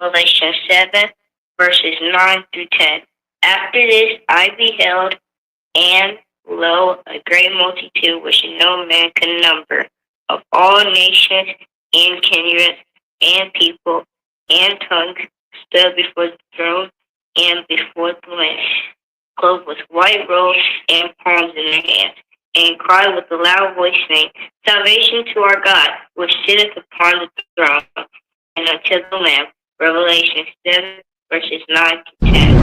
Revelation 7, verses 9 through 10. After this I beheld, and lo, a great multitude which no man can number, of all nations and kindreds and people and tongues, stood before the throne and before the Lamb, clothed with white robes and palms in their hands, and cried with a loud voice, saying, Salvation to our God, which sitteth upon the throne, and unto the Lamb. Revelation 7, verses 9 to 10.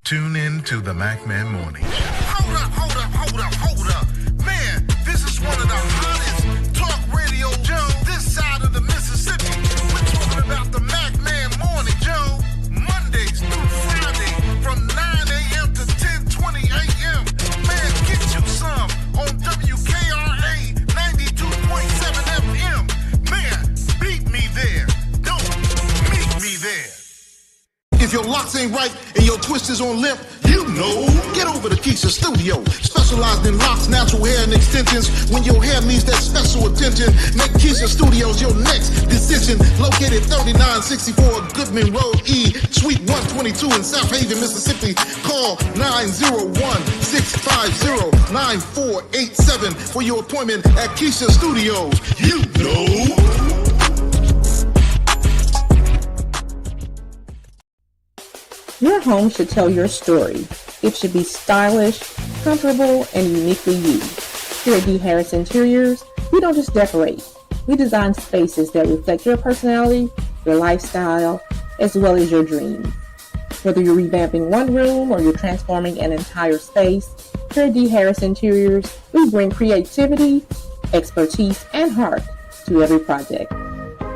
Tune in to the MacMan Morning Show. Hold up. Man, this is one of the hottest talk radio shows this side of the Mississippi. We're talking about the MacMan Morning Show, Mondays through Friday from 9 a.m. to 10:20 a.m. Man, get you some on WKRA 92.7 FM. Man, beat me there. Don't meet me there. If your locks ain't right and your twist is on limp, you know, get over to Keisha Studio. Specialized in locks, natural hair, and extensions. When your hair needs that special attention, make Keisha Studios your next decision. Located 3964 Goodman Road E, Suite 122 in South Haven, Mississippi. Call 901-650-9487 for your appointment at Keisha Studios. You know. Your home should tell your story. It should be stylish, comfortable, and uniquely you. Here at D. Harris Interiors, we don't just decorate. We design spaces that reflect your personality, your lifestyle, as well as your dreams. Whether you're revamping one room or you're transforming an entire space, here at D. Harris Interiors, we bring creativity, expertise, and heart to every project.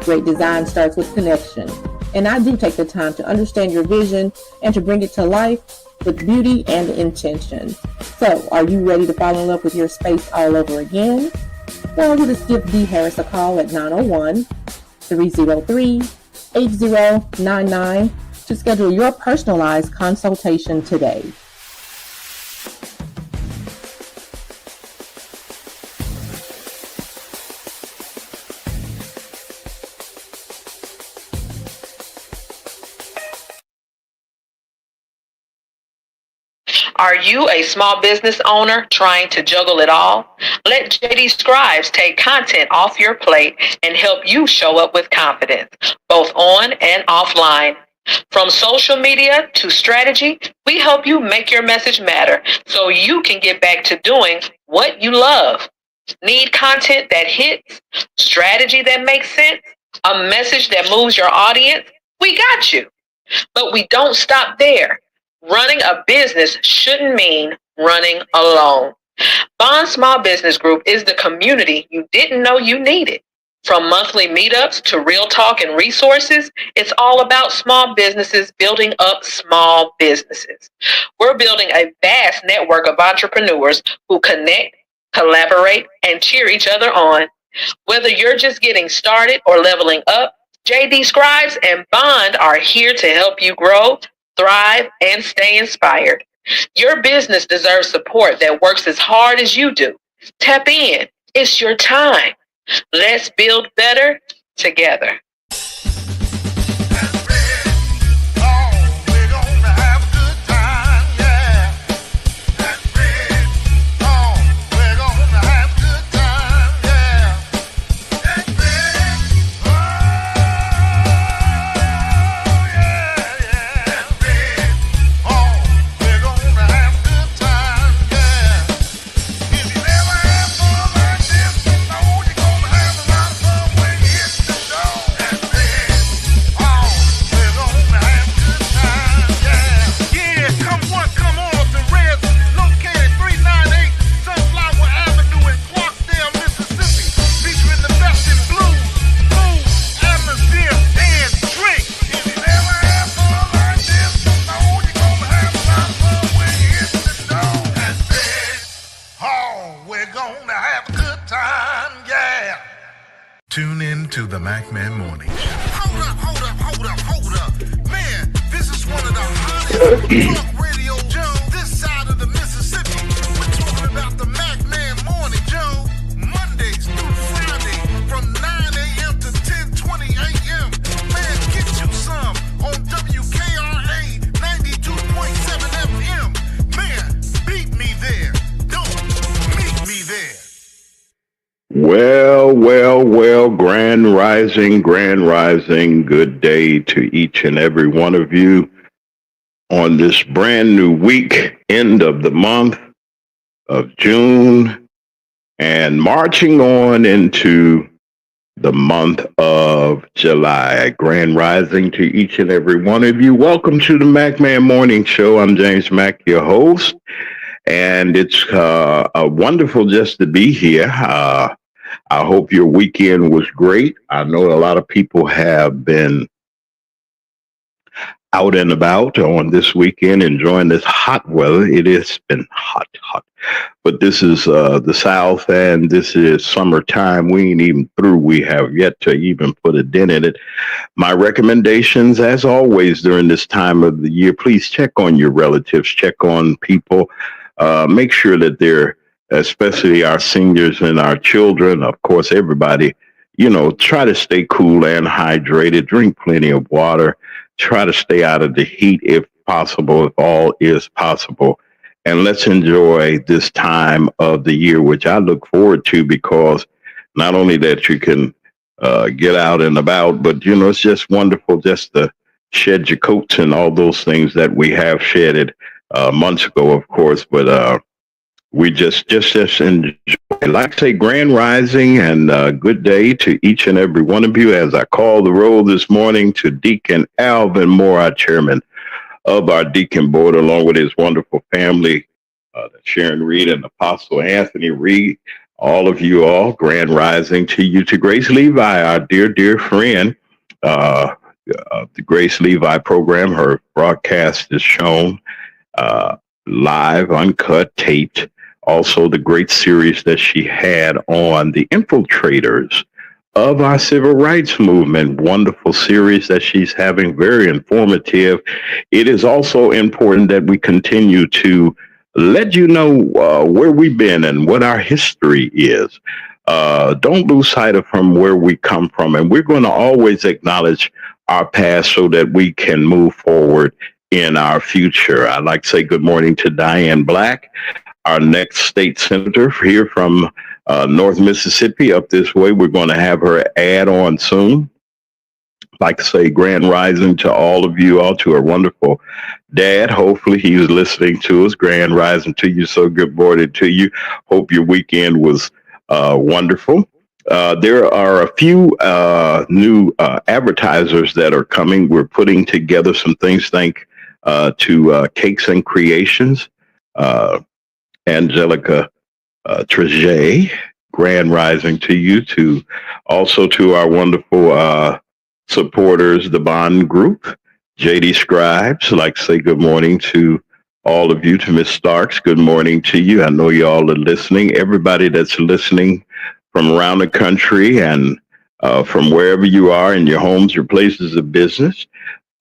Great design starts with connection. And I do take the time to understand your vision and to bring it to life with beauty and intention. So, are you ready to fall in love with your space all over again? Well, you just give D. Harris a call at 901-303-8099 to schedule your personalized consultation today. Are you a small business owner trying to juggle it all? Let JD Scribes take content off your plate and help you show up with confidence, both on and offline. From social media to strategy, we help you make your message matter so you can get back to doing what you love. Need content that hits, strategy that makes sense, a message that moves your audience? We got you. But we don't stop there. Running a business shouldn't mean running alone. Bond Small Business Group is the community you didn't know you needed. From monthly meetups to real talk and resources, it's all about small businesses building up small businesses. We're building a vast network of entrepreneurs who connect, collaborate, and cheer each other on. Whether you're just getting started or leveling up, JD Scribes and Bond are here to help you grow, thrive, and stay inspired. Your business deserves support that works as hard as you do. Tap in. It's your time. Let's build better together. Tune in to the MacMan Morning Show. Hold up. Man, this is one of the hottest talk radio shows this side of the Mississippi. We're talking about the MacMan Morning Show, Mondays through Friday from 9 a.m. to 10:20 a.m. Man, get you some on WKRA 92.7 FM. Man, beat me there. Don't meet me there. Well, grand rising. Good day to each and every one of you on this brand new week, end of the month of June, and marching on into the month of July. Grand rising to each and every one of you. Welcome to the MacMan Morning Show. I'm James Mack, your host, and it's wonderful just to be here. I hope your weekend was great. I know a lot of people have been out and about on this weekend enjoying this hot weather. It has been hot. But this is the South, and this is summertime. We ain't even through. We have yet to even put a dent in it. My recommendations, as always, during this time of the year, please check on your relatives, check on people. Make sure that they're, especially our seniors and our children, of course, everybody, try to stay cool and hydrated, drink plenty of water, try to stay out of the heat if possible, if all is possible. And let's enjoy this time of the year, which I look forward to, because not only that you can get out and about, but, it's just wonderful just to shed your coats and all those things that we have shedded months ago, of course, but we just enjoy. Like I say, grand rising and good day to each and every one of you as I call the roll this morning to Deacon Alvin Moore, our chairman of our deacon board, along with his wonderful family, Sharon Reed and Apostle Anthony Reed. All of you all, grand rising to you, to Grace Levi, our dear friend. The Grace Levi program, her broadcast is shown live, uncut, taped. Also, the great series that she had on the infiltrators of our civil rights movement. Wonderful series that she's having, very informative. It is also important that we continue to let you know where we've been and what our history is. Don't lose sight of from where we come from. And we're going to always acknowledge our past so that we can move forward in our future. I'd like to say good morning to Diane Black, our next state senator here from North Mississippi up this way. We're going to have her add on soon. I'd like to say grand rising to all of you, all to our wonderful dad. Hopefully he's listening to us. Grand rising to you. So good morning to you. Hope your weekend was wonderful. There are a few new advertisers that are coming. We're putting together some things. Thank to Cakes and Creations, Angelica Treget, grand rising to you, to also to our wonderful supporters, the Bond Group, JD Scribes. I'd like to say good morning to all of you, to Miss Starks. Good morning to you. I know you all are listening. Everybody that's listening, from around the country and from wherever you are in your homes, your places of business,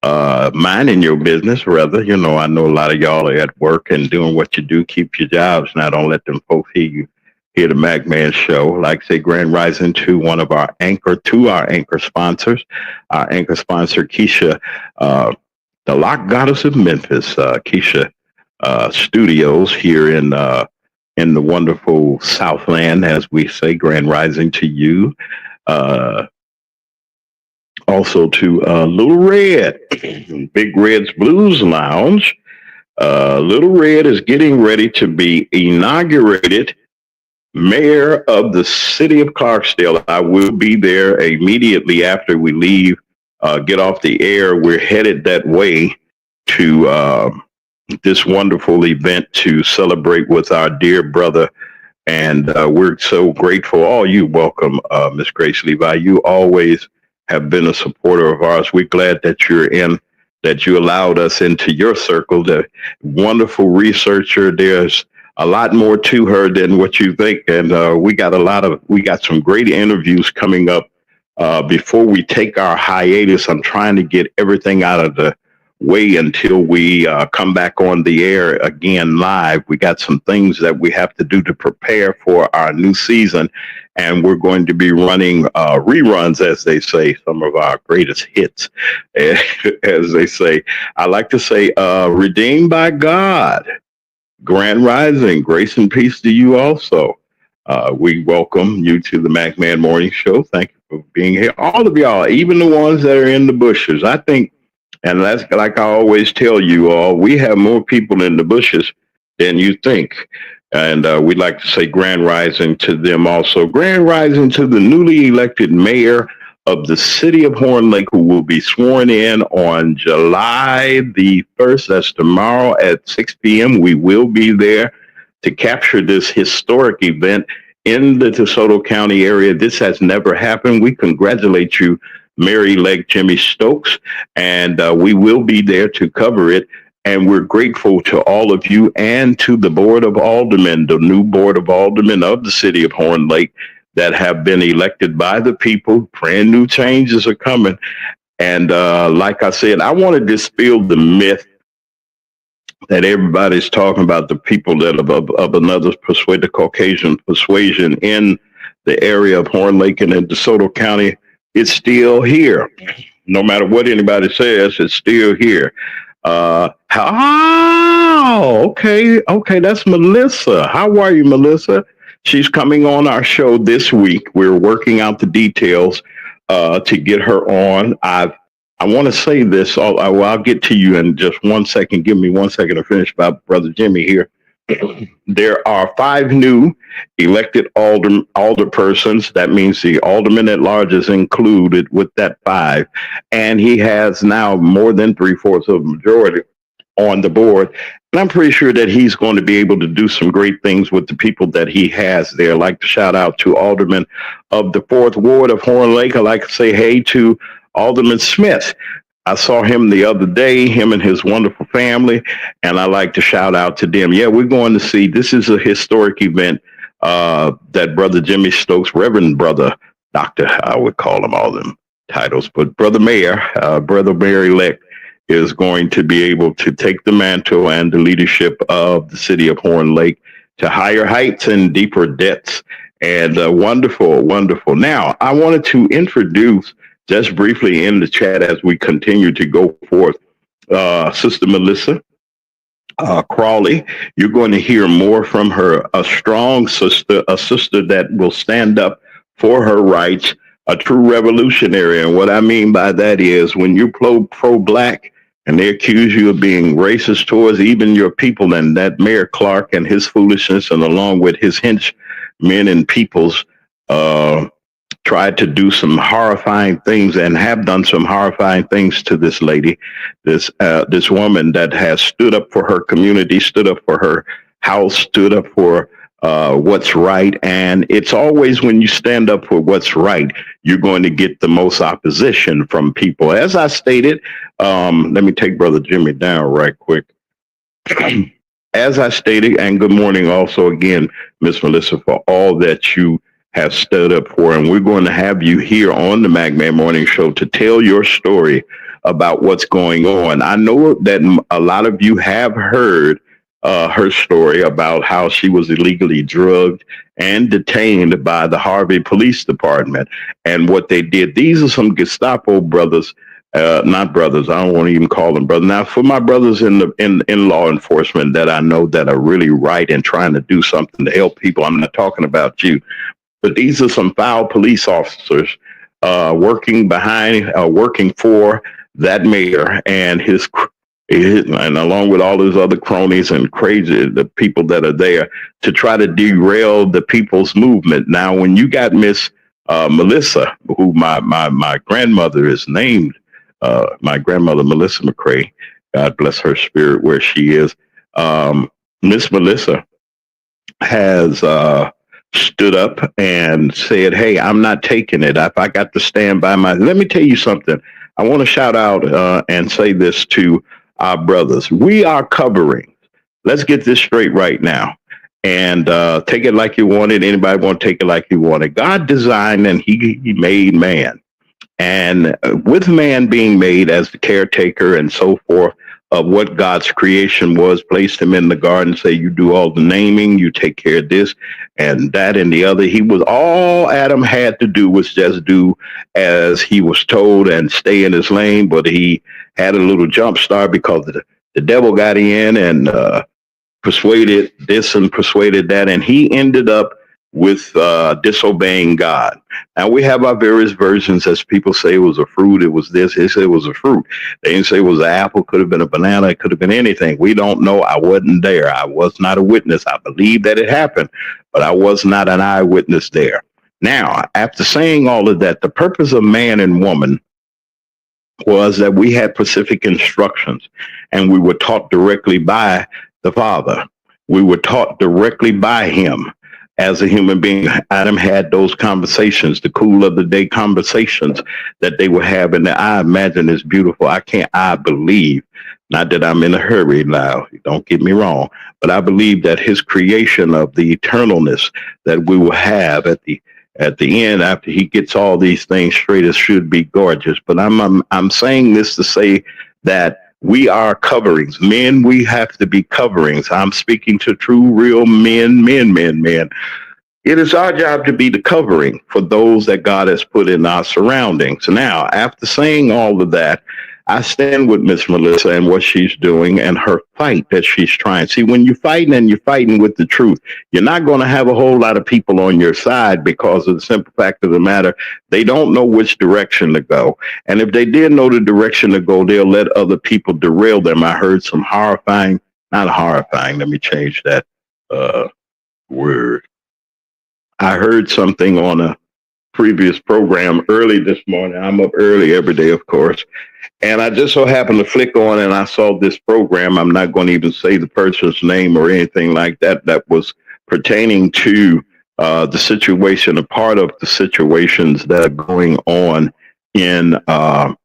minding your business, rather. You know, I know a lot of y'all are at work and doing what you do. Keep your jobs. Now, don't let them folks hear the Mac Man Show. Like say, Grand Rising to one of our anchor sponsors. Our anchor sponsor, Keisha, the Lock Goddess of Memphis, Keisha Studios here in the wonderful Southland, as we say. Grand Rising to you. Also to Little Red, Big Red's Blues Lounge. Little Red is getting ready to be inaugurated mayor of the city of Clarksdale. I will be there immediately after we leave, get off the air. We're headed that way to this wonderful event to celebrate with our dear brother. And we're so grateful. All you welcome, Miss Grace Levi. You always have been a supporter of ours. We're glad that that you allowed us into your circle. The wonderful researcher. There's a lot more to her than what you think. And we got some great interviews coming up before we take our hiatus. I'm trying to get everything out of the way until we come back on the air again live. We got some things that we have to do to prepare for our new season, and we're going to be running reruns, as they say, some of our greatest hits, as they say. I like to say, redeemed by God. Grand Rising, grace and peace to you also. We welcome you to the Mac Man Morning Show. Thank you for being here. All of y'all, even the ones that are in the bushes. I think, and that's like I always tell you all, we have more people in the bushes than you think. And we'd like to say Grand Rising to them also. Grand Rising to the newly elected mayor of the city of Horn Lake, who will be sworn in on July the 1st. That's tomorrow at 6 p.m. We will be there to capture this historic event in the DeSoto County area. This has never happened. We congratulate you, Mayor-elect Jimmy Stokes, and we will be there to cover it. And we're grateful to all of you and to the Board of Aldermen, the new Board of Aldermen of the city of Horn Lake that have been elected by the people. Brand new changes are coming. And like I said, I want to dispel the myth that everybody's talking about, the people that of another persuade, the Caucasian persuasion in the area of Horn Lake and in DeSoto County. It's still here. No matter what anybody says, it's still here. Okay, that's Melissa. How are you, Melissa? She's coming on our show this week. We're working out the details to get her on. I want to say this. I'll get to you in just 1 second. Give me 1 second to finish about Brother Jimmy here. There are 5 new elected alderpersons. That means the alderman at large is included with that 5. And he has now more than 3/4 of the majority on the board. And I'm pretty sure that he's going to be able to do some great things with the people that he has there. I'd like to shout out to Alderman of the 4th Ward of Horn Lake. I'd like to say hey to Alderman Smith. I saw him the other day, him and his wonderful family, and I like to shout out to them. Yeah, we're going to see, this is a historic event that Brother Jimmy Stokes, Reverend Brother, Doctor, I would call him all them titles, but Brother Mayor, Brother Mayor-elect is going to be able to take the mantle and the leadership of the city of Horn Lake to higher heights and deeper depths. And wonderful, wonderful. Now, I wanted to introduce just briefly in the chat as we continue to go forth, Sister Melissa Crawley. You're going to hear more from her, a strong sister, a sister that will stand up for her rights, a true revolutionary. And what I mean by that is when you're pro-Black and they accuse you of being racist towards even your people, and that Mayor Clark and his foolishness, and along with his henchmen and peoples, tried to do some horrifying things and have done some horrifying things to this lady, this woman that has stood up for her community, stood up for her house, stood up for what's right. And it's always when you stand up for what's right, you're going to get the most opposition from people. As I stated, let me take Brother Jimmy down right quick. As I stated, and good morning also again, Miss Melissa, for all that you have stood up for. And we're going to have you here on the MacMan Morning Show to tell your story about what's going on. I know that a lot of you have heard her story about how she was illegally drugged and detained by the Harvey Police Department and what they did. These are some Gestapo brothers, not brothers. I don't want to even call them brothers. Now, for my brothers in law enforcement that I know that are really right and trying to do something to help people, I'm not talking about you, but these are some foul police officers working for that mayor and and along with all his other cronies and the people that are there to try to derail the people's movement. Now, when you got Miss Melissa, who my grandmother is named, my grandmother Melissa McCray, God bless her spirit where she is. Miss Melissa has stood up and said, "Hey, I'm not taking it. If I got to stand by let me tell you something. I want to shout out and say this to our brothers. We are covering. Let's get this straight right now. And take it like you want it. Anybody want to take it like you want it. God designed and he made man. And with man being made as the caretaker and so forth of what God's creation was, placed him in the garden, say you do all the naming, you take care of this and that and the other. All Adam had to do was just do as he was told and stay in his lane, but he had a little jump start because the devil got in and persuaded this and persuaded that, and he ended up with disobeying God. Now we have our various versions. As people say it was a fruit, it was this, they say it was a fruit. They didn't say it was an apple, could have been a banana, it could have been anything. We don't know. I wasn't there. I was not a witness. I believe that it happened, but I was not an eyewitness there. Now, after saying all of that, the purpose of man and woman was that we had specific instructions and we were taught directly by the Father. We were taught directly by him. As a human being, Adam had those conversations, the cool of the day conversations that they would have. And I imagine it's beautiful. I believe, not that I'm in a hurry now, don't get me wrong, but I believe that his creation of the eternalness that we will have at the end, after he gets all these things straight, it should be gorgeous. But I'm saying this to say that we are coverings. Men, we have to be coverings. I'm speaking to true, real men. It is our job to be the covering for those that God has put in our surroundings. Now, after saying all of that, I stand with Miss Melissa and what she's doing and her fight that she's trying. See, when you're fighting and you're fighting with the truth, you're not going to have a whole lot of people on your side because of the simple fact of the matter, they don't know which direction to go. And if they did know the direction to go, they'll let other people derail them. I heard some not horrifying, let me change that word. I heard something on a previous program early this morning. I'm up early every day, of course. And I just so happened to flick on and I saw this program. I'm not going to even say the person's name or anything like that. That was pertaining to the situation, a part of the situations that are going on in the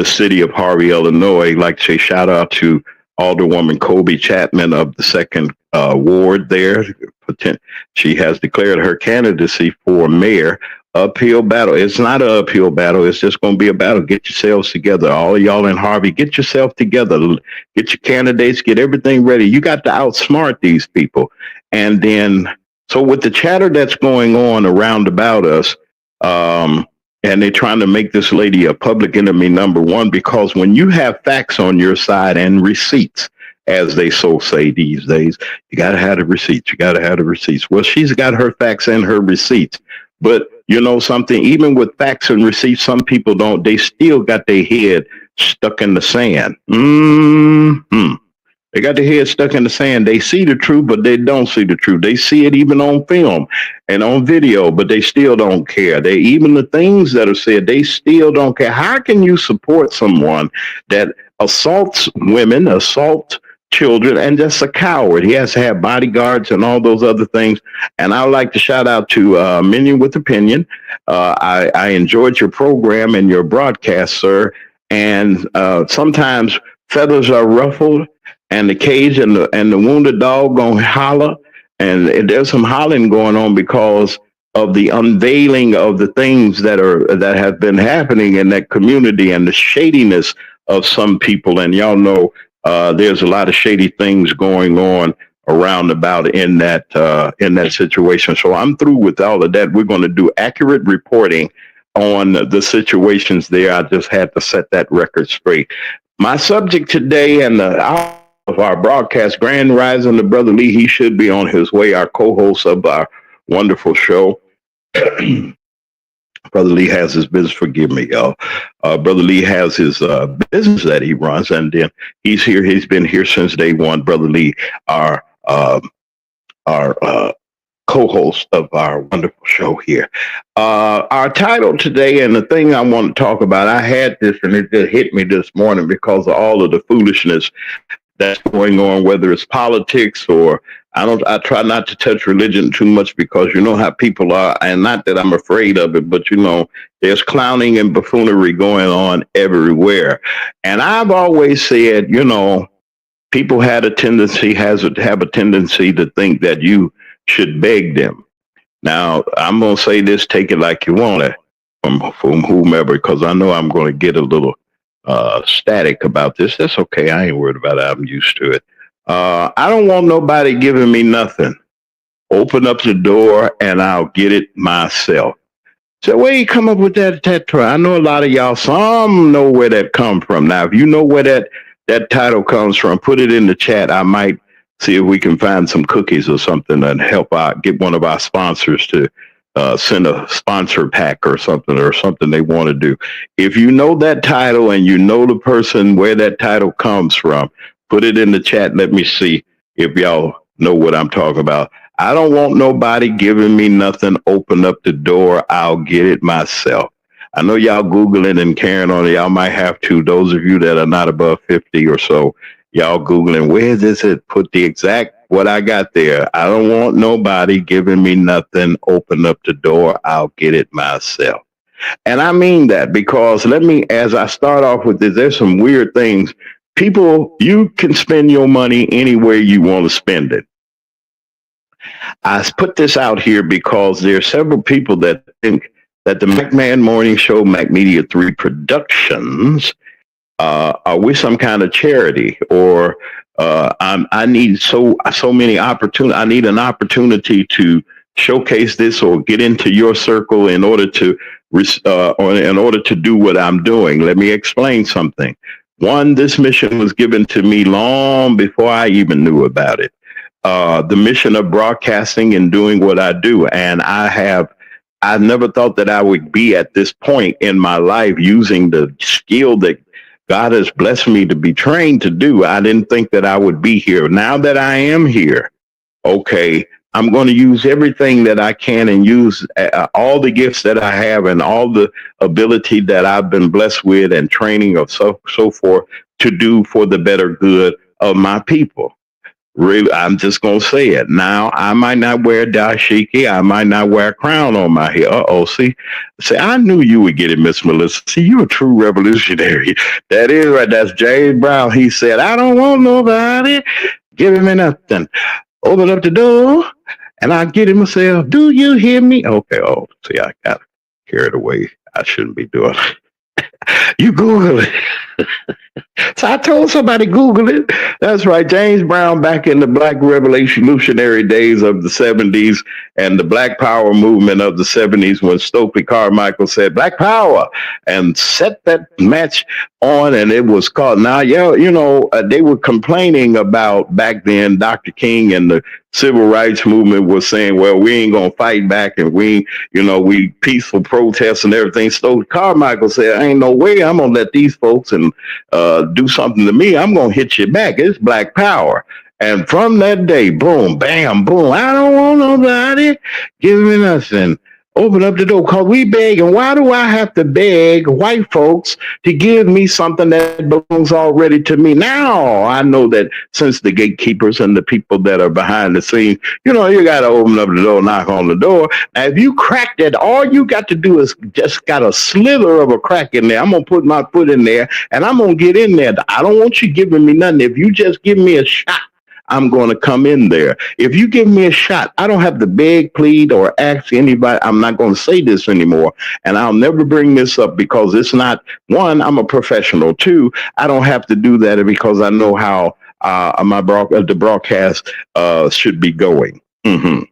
city of Harvey, Illinois. I'd like to say shout out to Alderwoman Kobe Chapman of the 2nd Ward there. She has declared her candidacy for mayor. Uphill battle. It's not an uphill battle. It's just going to be a battle. Get yourselves together. All of y'all in Harvey, get yourself together. Get your candidates, get everything ready. You got to outsmart these people. And then, so with the chatter that's going on around about us, and they're trying to make this lady a public enemy number one, because when you have facts on your side and receipts, as they so say these days, you got to have the receipts. You got to have the receipts. Well, she's got her facts and her receipts. But you know something, even with facts and receipts, some people don't. They still got their head stuck in the sand. They got their head stuck in the sand. They see the truth, but they don't see the truth. They see it even on film and on video, but they still don't care. Even the things that are said, they still don't care. How can you support someone that assaults women, assaults children, and just a coward? He has to have bodyguards and all those other things. And I'd like to shout out to Minion with Opinion. I enjoyed your program and your broadcast, sir. And sometimes feathers are ruffled, and the cage and the wounded dog gonna holler. And there's some hollering going on because the unveiling of the things that have been happening in that community and the shadiness of some people. And y'all know there's a lot of shady things going on around about in that situation. So I'm through with all of that. We're going to do accurate reporting on the situations there. I just had to set that record straight. My subject today and of our broadcast, Grand Rising to Brother Lee. He should be on his way, our co-host of our wonderful show. Brother Lee has his business. Forgive me, y'all. Brother Lee has his business that he runs, and then he's here. He's been here since day one. Brother Lee, our co-host of our wonderful show here. Our title today, and the thing I want to talk about, I had this, and it just hit me this morning because of all of the foolishness that's going on, whether it's politics or I try not to touch religion too much because you know how people are, and not that I'm afraid of it, but you know, there's clowning and buffoonery going on everywhere. And I've always said, you know, people have a tendency to think that you should beg them. Now, I'm going to say this, take it like you want it from whomever, because I know I'm going to get a little static about this. That's okay. I ain't worried about it. I'm used to it. I don't want nobody giving me nothing. Open up the door and I'll get it myself. So where you come up with that try? I know a lot of y'all, some know where that come from. Now, if you know where that title comes from, put it in the chat. I might see if we can find some cookies or something and help out, get one of our sponsors to send a sponsor pack or something they want to do. If you know that title and you know the person where that title comes from, put it in the chat. Let me see if y'all know what I'm talking about. I don't want nobody giving me nothing. Open up the door. I'll get it myself. I know y'all Googling and carrying on. Y'all might have to. Those of you that are not above 50 or so, y'all Googling, where is it? Put the exact what I got there. I don't want nobody giving me nothing. Open up the door. I'll get it myself. And I mean that because as I start off with this, there's some weird things. People, you can spend your money anywhere you want to spend it. I put this out here because there are several people that think that the McMahon Morning Show, Mac Media 3 Productions, are with some kind of charity, or I need so many opportunities. I need an opportunity to showcase this or get into your circle in order to do what I'm doing. Let me explain something. One, this mission was given to me long before I even knew about it. The mission of broadcasting and doing what I do. And I never thought that I would be at this point in my life using the skill that God has blessed me to be trained to do. I didn't think that I would be here. Now that I am here, okay, I'm going to use everything that I can and use all the gifts that I have and all the ability that I've been blessed with and training of so forth to do for the better good of my people. Really, I'm just going to say it. Now, I might not wear a dashiki. I might not wear a crown on my head. See, I knew you would get it, Miss Melissa. See, you're a true revolutionary. That is right. That's James Brown. He said, I don't want nobody giving me nothing. Open up the door and I'll get it myself. Do you hear me? Okay. Oh, see, I got carried away. I shouldn't be doing it. You Google it. So I told somebody, Google it. That's right. James Brown, back in the Black revolutionary days of the 70s and the Black Power movement of the 70s, when Stokely Carmichael said Black Power and set that match on, and it was called. Now, they were complaining about back then, Dr. King and the civil rights movement was saying, well, we ain't going to fight back and we peaceful protests and everything. Stokely Carmichael said, ain't no way I'm going to let these folks and do something to me. I'm going to hit you back. It's Black Power. And from that day, boom, bam, boom. I don't want nobody giving me nothing. Open up the door because we beg. And why do I have to beg white folks to give me something that belongs already to me? Now I know that since the gatekeepers and the people that are behind the scenes, you got to open up the door, knock on the door. Now, if you crack that, all you got to do is just got a slither of a crack in there. I'm going to put my foot in there and I'm going to get in there. I don't want you giving me nothing. If you just give me a shot, I'm going to come in there. If you give me a shot, I don't have to beg, plead, or ask anybody. I'm not going to say this anymore. And I'll never bring this up because it's not, one, I'm a professional. Two, I don't have to do that because I know how the broadcast should be going. Mm-hmm.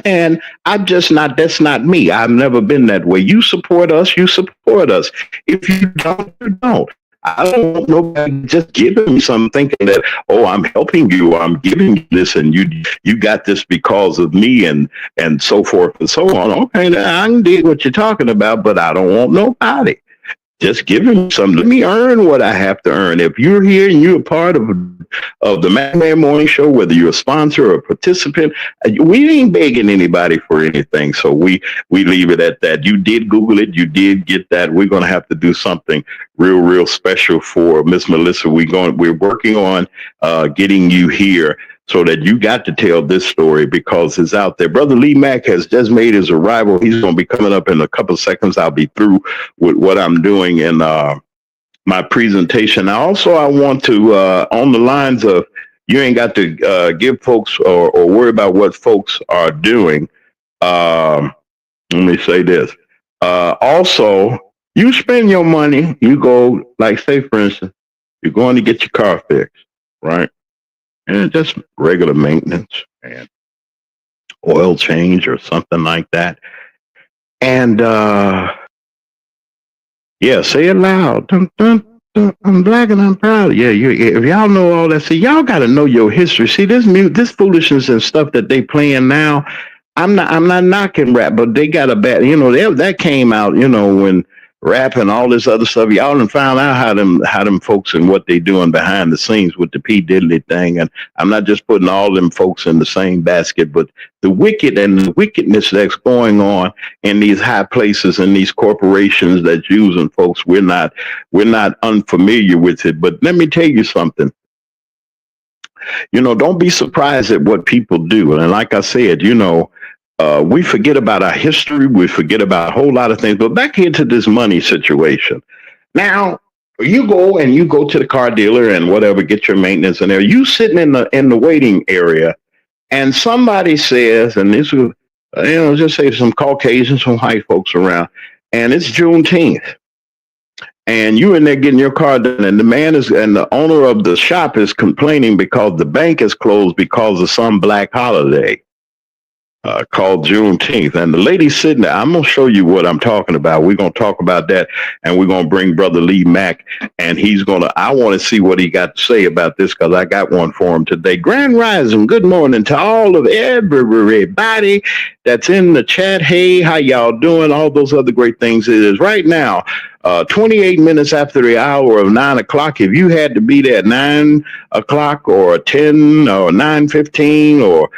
And I'm just not, that's not me. I've never been that way. You support us, you support us. If you don't, you don't. I don't want nobody just giving me something thinking that, oh, I'm helping you, I'm giving you this, and you got this because of me, and so forth and so on. Okay, now I can dig what you're talking about, but I don't want nobody just giving me something. Let me earn what I have to earn. If you're here and you're a part of the MacMan Morning Show, whether you're a sponsor or a participant, we ain't begging anybody for anything. So we leave it at that. You did Google it. You did get that. We're going to have to do something real special for Miss Melissa. We're working on getting you here so that you got to tell this story because it's out there. Brother Lee Mack has just made his arrival. He's going to be coming up in a couple of seconds. I'll be through with what I'm doing in my presentation. I want to, on the lines of, you ain't got to give folks or worry about what folks are doing. Let me say this. Also, you spend your money, you go, like say, for instance, you're going to get your car fixed, right? And just regular maintenance and oil change or something like that. And, yeah, say it loud. Dun, dun, dun, I'm black and I'm proud. Yeah, if y'all know all that, see, y'all got to know your history. See, this foolishness and stuff that they playing now, I'm not knocking rap, but they got a bad, that came out, when rap and all this other stuff, y'all done found out how them folks and what they doing behind the scenes with the P. Diddley thing. And I'm not just putting all them folks in the same basket, but the wicked and the wickedness that's going on in these high places and these corporations that's using folks, we're not unfamiliar with it. But let me tell you something. Don't be surprised at what people do. And like I said, we forget about our history. We forget about a whole lot of things. But back into this money situation. Now, you go to the car dealer and whatever, get your maintenance in there. You sitting in the waiting area, and somebody says, and this is, just say some Caucasians, some white folks around, and it's Juneteenth. And you in there getting your car done, and the owner of the shop is complaining because the bank is closed because of some black holiday called Juneteenth. And the lady sitting there, I'm going to show you what I'm talking about. We're going to talk about that, and we're going to bring Brother Lee Mack, and I want to see what he got to say about this because I got one for him today. Grand Rising, good morning to all of everybody that's in the chat. Hey, how y'all doing? All those other great things. It is right now 28 minutes after the hour of 9 o'clock. If you had to be there at 9 o'clock or 10 or 9:15 or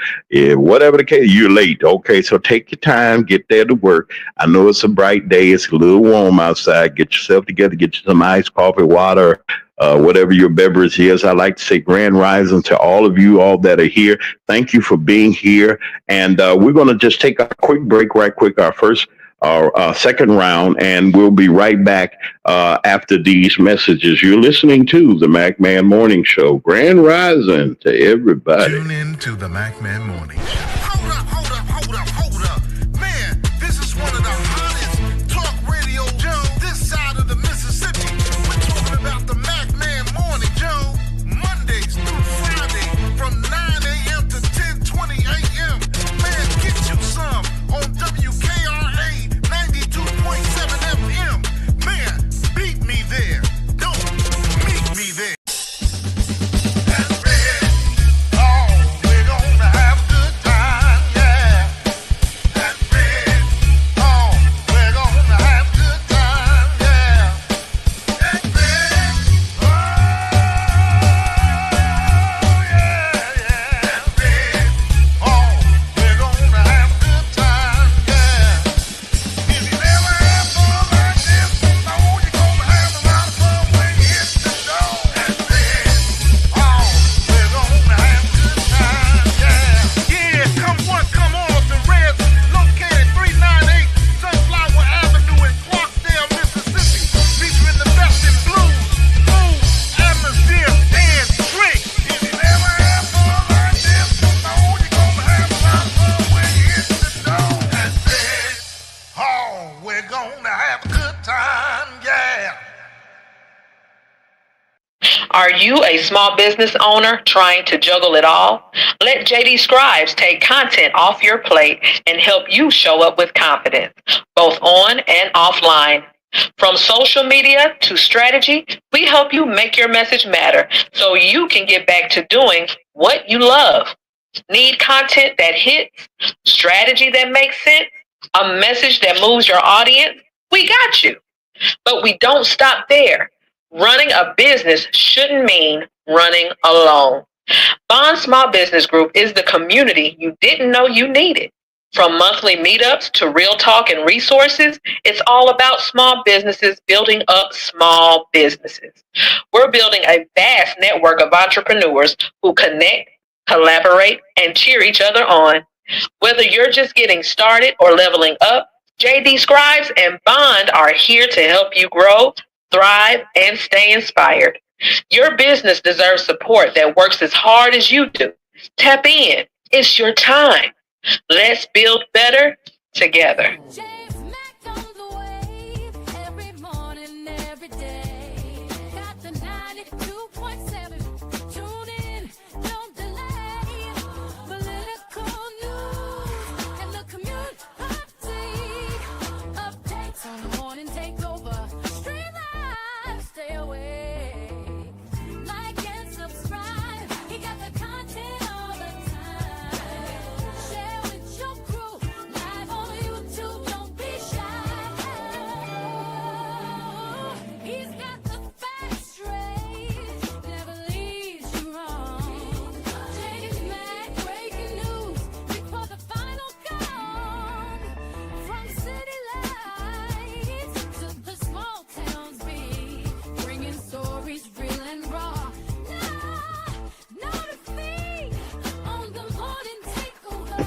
whatever the case, you're late. Okay, so take your time, get there to work. I know it's a bright day. It's a little warm outside. Get yourself together, get you some iced coffee, water, whatever your beverage is. I like to say grand rising to all of you, all that are here. Thank you for being here. And we're going to just take a quick break right quick, our second round, and we'll be right back after these messages. You're listening to the MacMan Morning Show. Grand rising to everybody. Tune in to the MacMan Morning Show. Hold up. Man, this is one of the hottest talk radio shows this side of the Mississippi. We're talking about the MacMan Morning Show, Mondays through Friday from 9 a.m. to 10:20 a.m. Man, get you some on WKRA 92.7 FM. Man, beat me there. Don't meet me there. That's red. Oh, we're gonna have a good time, yeah. Are you a small business owner trying to juggle it all? Let JD Scribes take content off your plate and help you show up with confidence, both on and offline. From social media to strategy, we help you make your message matter so you can get back to doing what you love. Need content that hits, strategy that makes sense, a message that moves your audience? We got you. But we don't stop there. Running a business shouldn't mean running alone. Bond Small Business Group is the community you didn't know you needed. From monthly meetups to real talk and resources, it's all about small businesses building up small businesses. We're building a vast network of entrepreneurs who connect, collaborate, and cheer each other on. Whether you're just getting started or leveling up, JD Scribes and Bond are here to help you grow, thrive, and stay inspired. Your business deserves support that works as hard as you do. Tap in. It's your time. Let's build better together. James Mack on the wave every morning, every day. Got the 92.7. Tune in, don't delay. Political news and the community updates on the morning takeover. Stream live, stay awake. Like and subscribe. He got the content all the time. Share with your crew. Live on YouTube, don't be shy. He's got the facts straight. Never leaves you wrong. James Mack, breaking news before the final gong. From city lights to the small towns beat, bringing stories real and raw. No defeat on the morning takeover.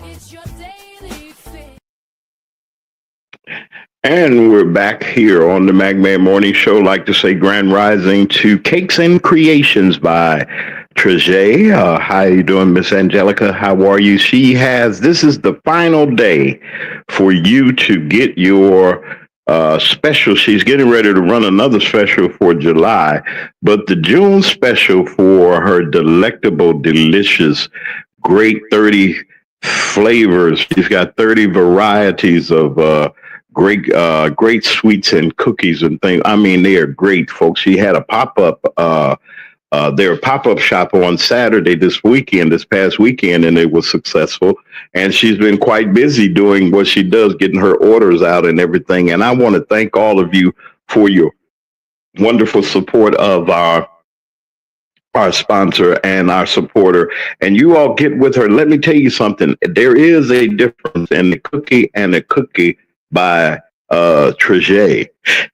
It's your daily fix. And we're back here on the Magman Morning Show. Like to say grand rising to Cakes and Creations by Trejay. How you doing, Miss Angelica? How are you? This is the final day for you to get your special. She's getting ready to run another special for July, but the June special for her delectable, delicious, great 30 flavors. She's got 30 varieties of great sweets and cookies and things. I mean, they are great, folks. She had a pop-up their pop-up shop on Saturday this past weekend, and it was successful. And she's been quite busy doing what she does, getting her orders out and everything. And I want to thank all of you for your wonderful support of our sponsor and our supporter. And you all get with her. Let me tell you something. There is a difference in the cookie and the cookie by Trejay.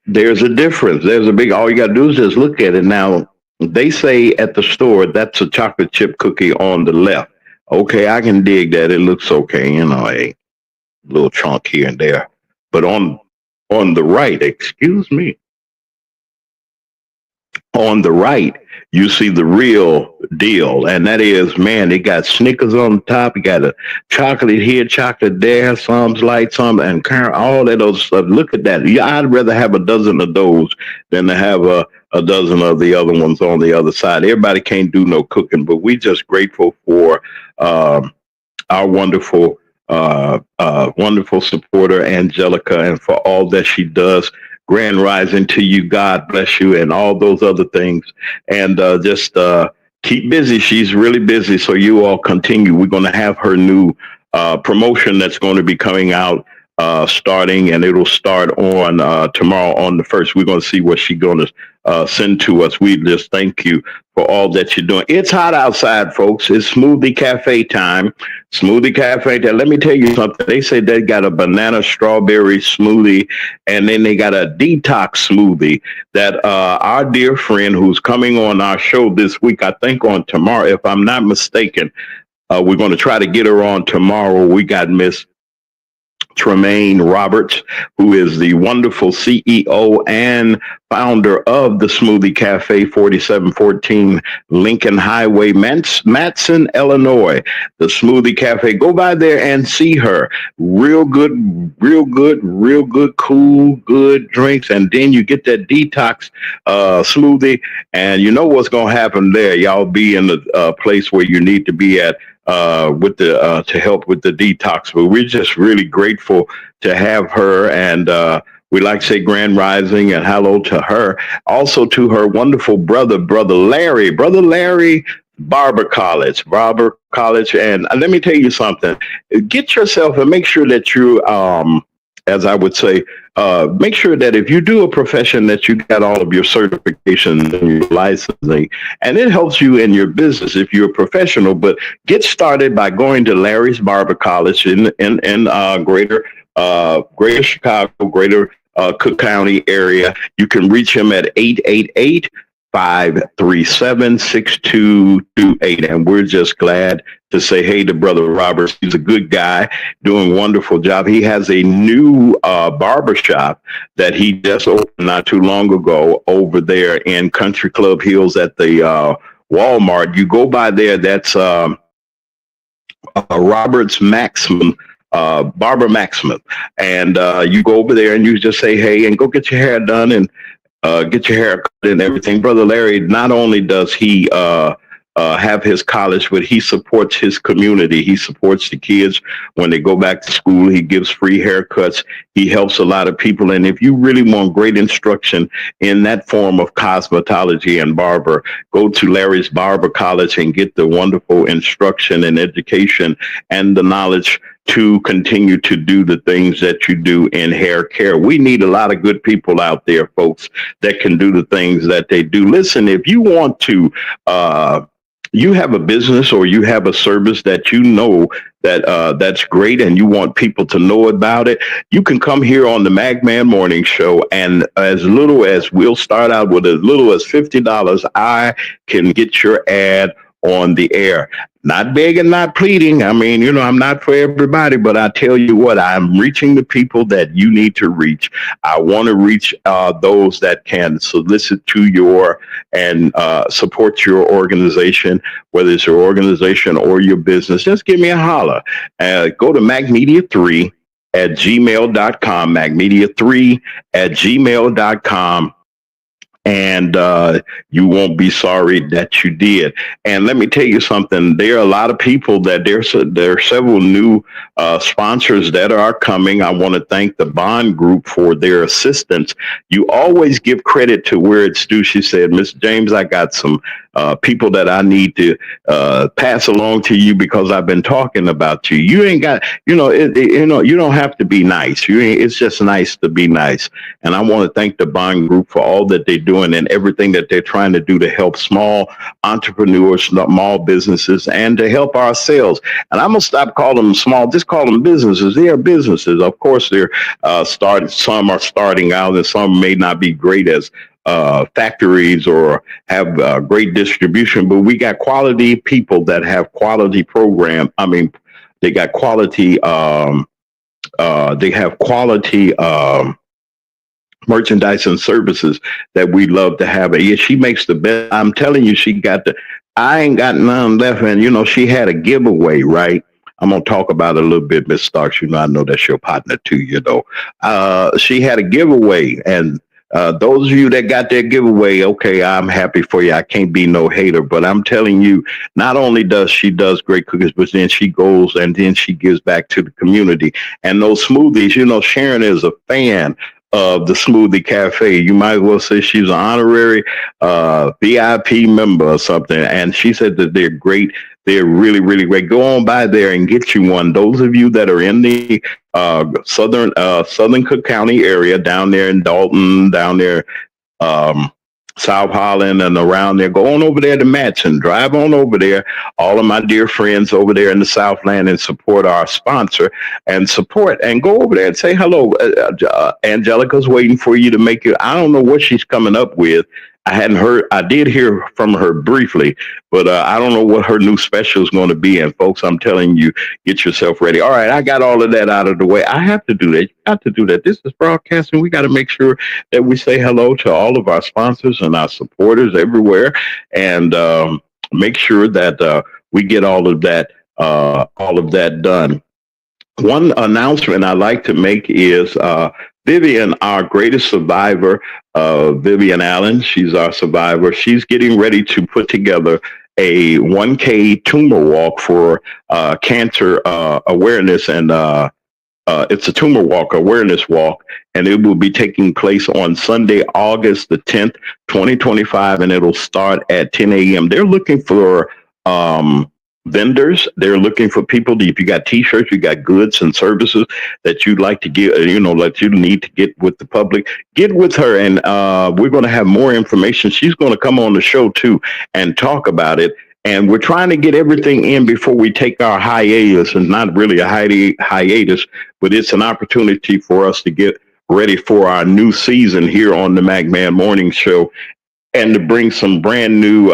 There's a difference. There's a big, all you got to do is just look at it. Now, they say at the store, that's a chocolate chip cookie on the left. Okay, I can dig that. It looks okay, you know, a little chunk here and there. But on the right, excuse me, on the right, you see the real deal. And that is, man, it got Snickers on the top. You got a chocolate here, chocolate there, some light, some, and all that other stuff. Look at that. Yeah, I'd rather have a dozen of those than to have a dozen of the other ones on the other side. Everybody can't do no cooking, but we just grateful for our wonderful supporter, Angelica, and for all that she does. Grand rising to you. God bless you, and all those other things. And just keep busy. She's really busy. So you all continue. We're going to have her new promotion that's going to be coming out starting, and it'll start on tomorrow on the 1st. We're going to see what she's going to send to us. We just thank you for all that you're doing. It's hot outside, folks. It's Smoothie Cafe time. Smoothie Cafe time. Let me tell you something. They say they got a banana strawberry smoothie, and then they got a detox smoothie that our dear friend who's coming on our show this week, I think on tomorrow, if I'm not mistaken, we're going to try to get her on tomorrow. We got Miss Tremaine Roberts, who is the wonderful CEO and founder of the Smoothie Cafe, 4714 Lincoln Highway, Matson, Illinois. The Smoothie Cafe. Go by there and see her. Real good, cool, good drinks. And then you get that detox smoothie. And you know what's going to happen there. Y'all be in the place where you need to be at with the to help with the detox. But we're just really grateful to have her, and we like to say grand rising and hello to her. Also to her wonderful brother Larry Barber College. And let me tell you something. Get yourself and make sure that you as I would say, make sure that if you do a profession that you got all of your certifications and your licensing, and it helps you in your business if you're a professional. But get started by going to Larry's Barber College in greater Chicago, greater Cook County area. You can reach him at 888-537-6228. And we're just glad to say hey to Brother Roberts. He's a good guy doing a wonderful job. He has a new barber shop that he just opened not too long ago over there in Country Club Hills at the Walmart. You go by there, that's Roberts Maximum. Barber Maximum. And you go over there and you just say hey and go get your hair done and get your hair cut and everything. Brother Larry, not only does he have his college, but he supports his community. He supports the kids when they go back to school. He gives free haircuts. He helps a lot of people. And if you really want great instruction in that form of cosmetology and barber, go to Larry's Barber College and get the wonderful instruction and education and the knowledge to continue to do the things that you do in hair care. We need a lot of good people out there, folks, that can do the things that they do. Listen, if you want to, you have a business or you have a service that you know that that's great and you want people to know about it, you can come here on the MagMan Morning Show, and as little as we'll start out with as little as $50, I can get your ad on the air. Not begging, not pleading. I mean, you know, I'm not for everybody, but I tell you what, I'm reaching the people that you need to reach. I want to reach those that can solicit to your and support your organization, whether it's your organization or your business. Just give me a holler. Go to MagMedia3 at gmail.com, MagMedia3 at gmail.com. And you won't be sorry that you did. And let me tell you something. There are a lot of people that there are several new sponsors that are coming. I want to thank the Bond Group for their assistance. You always give credit to where it's due. She said, Mr. James, I got some people that I need to pass along to you because I've been talking about you. You ain't got, you don't have to be nice. It's just nice to be nice. And I want to thank the Bond Group for all that they do and everything that they're trying to do to help small entrepreneurs, small businesses, and to help ourselves. And I'm going to stop calling them small, just call them businesses. They are businesses. Of course, they're some are starting out and some may not be great as factories or have great distribution, but we got quality people that have quality program. I mean, they got quality, they have quality, merchandise and services that we love to have. Yeah, she makes the best. I'm telling you, I ain't got none left. And, she had a giveaway, right? I'm going to talk about it a little bit, Miss Starks. I know that's your partner too, she had a giveaway, and those of you that got that giveaway, okay, I'm happy for you. I can't be no hater, but I'm telling you, not only does she does great cookies, but then she goes and then she gives back to the community. And those smoothies, Sharon is a fan of the Smoothie Cafe. You might as well say she's an honorary VIP member or something. And she said that they're great. They're really, really great. Go on by there and get you one. Those of you that are in the southern Cook County area, down there in Dalton, down there, South Holland and around there, go on over there to Matson. Drive on over there. All of my dear friends over there in the Southland, and support our sponsor and go over there and say hello. Angelica's waiting for you to make it. I don't know what she's coming up with. I hadn't heard. I did hear from her briefly, but I don't know what her new special is going to be. And folks, I'm telling you, get yourself ready. All right, I got all of that out of the way. I have to do that. You got to do that. This is broadcasting. We got to make sure that we say hello to all of our sponsors and our supporters everywhere, and make sure that we get all of that done. One announcement I like to make is Vivian, our greatest survivor, Vivian Allen. She's our survivor. She's getting ready to put together a 1K tumor walk for cancer awareness, and it's a tumor walk, awareness walk, and it will be taking place on Sunday, August the 10th, 2025, and it'll start at 10 a.m. They're looking for vendors. They're looking for people. If you got T-shirts, you got goods and services that you'd like to get, that you need to get with the public, get with her. And we're going to have more information. She's going to come on the show too and talk about it. And we're trying to get everything in before we take our hiatus. And not really a hiatus, but it's an opportunity for us to get ready for our new season here on the MacMan Morning Show, and to bring some brand new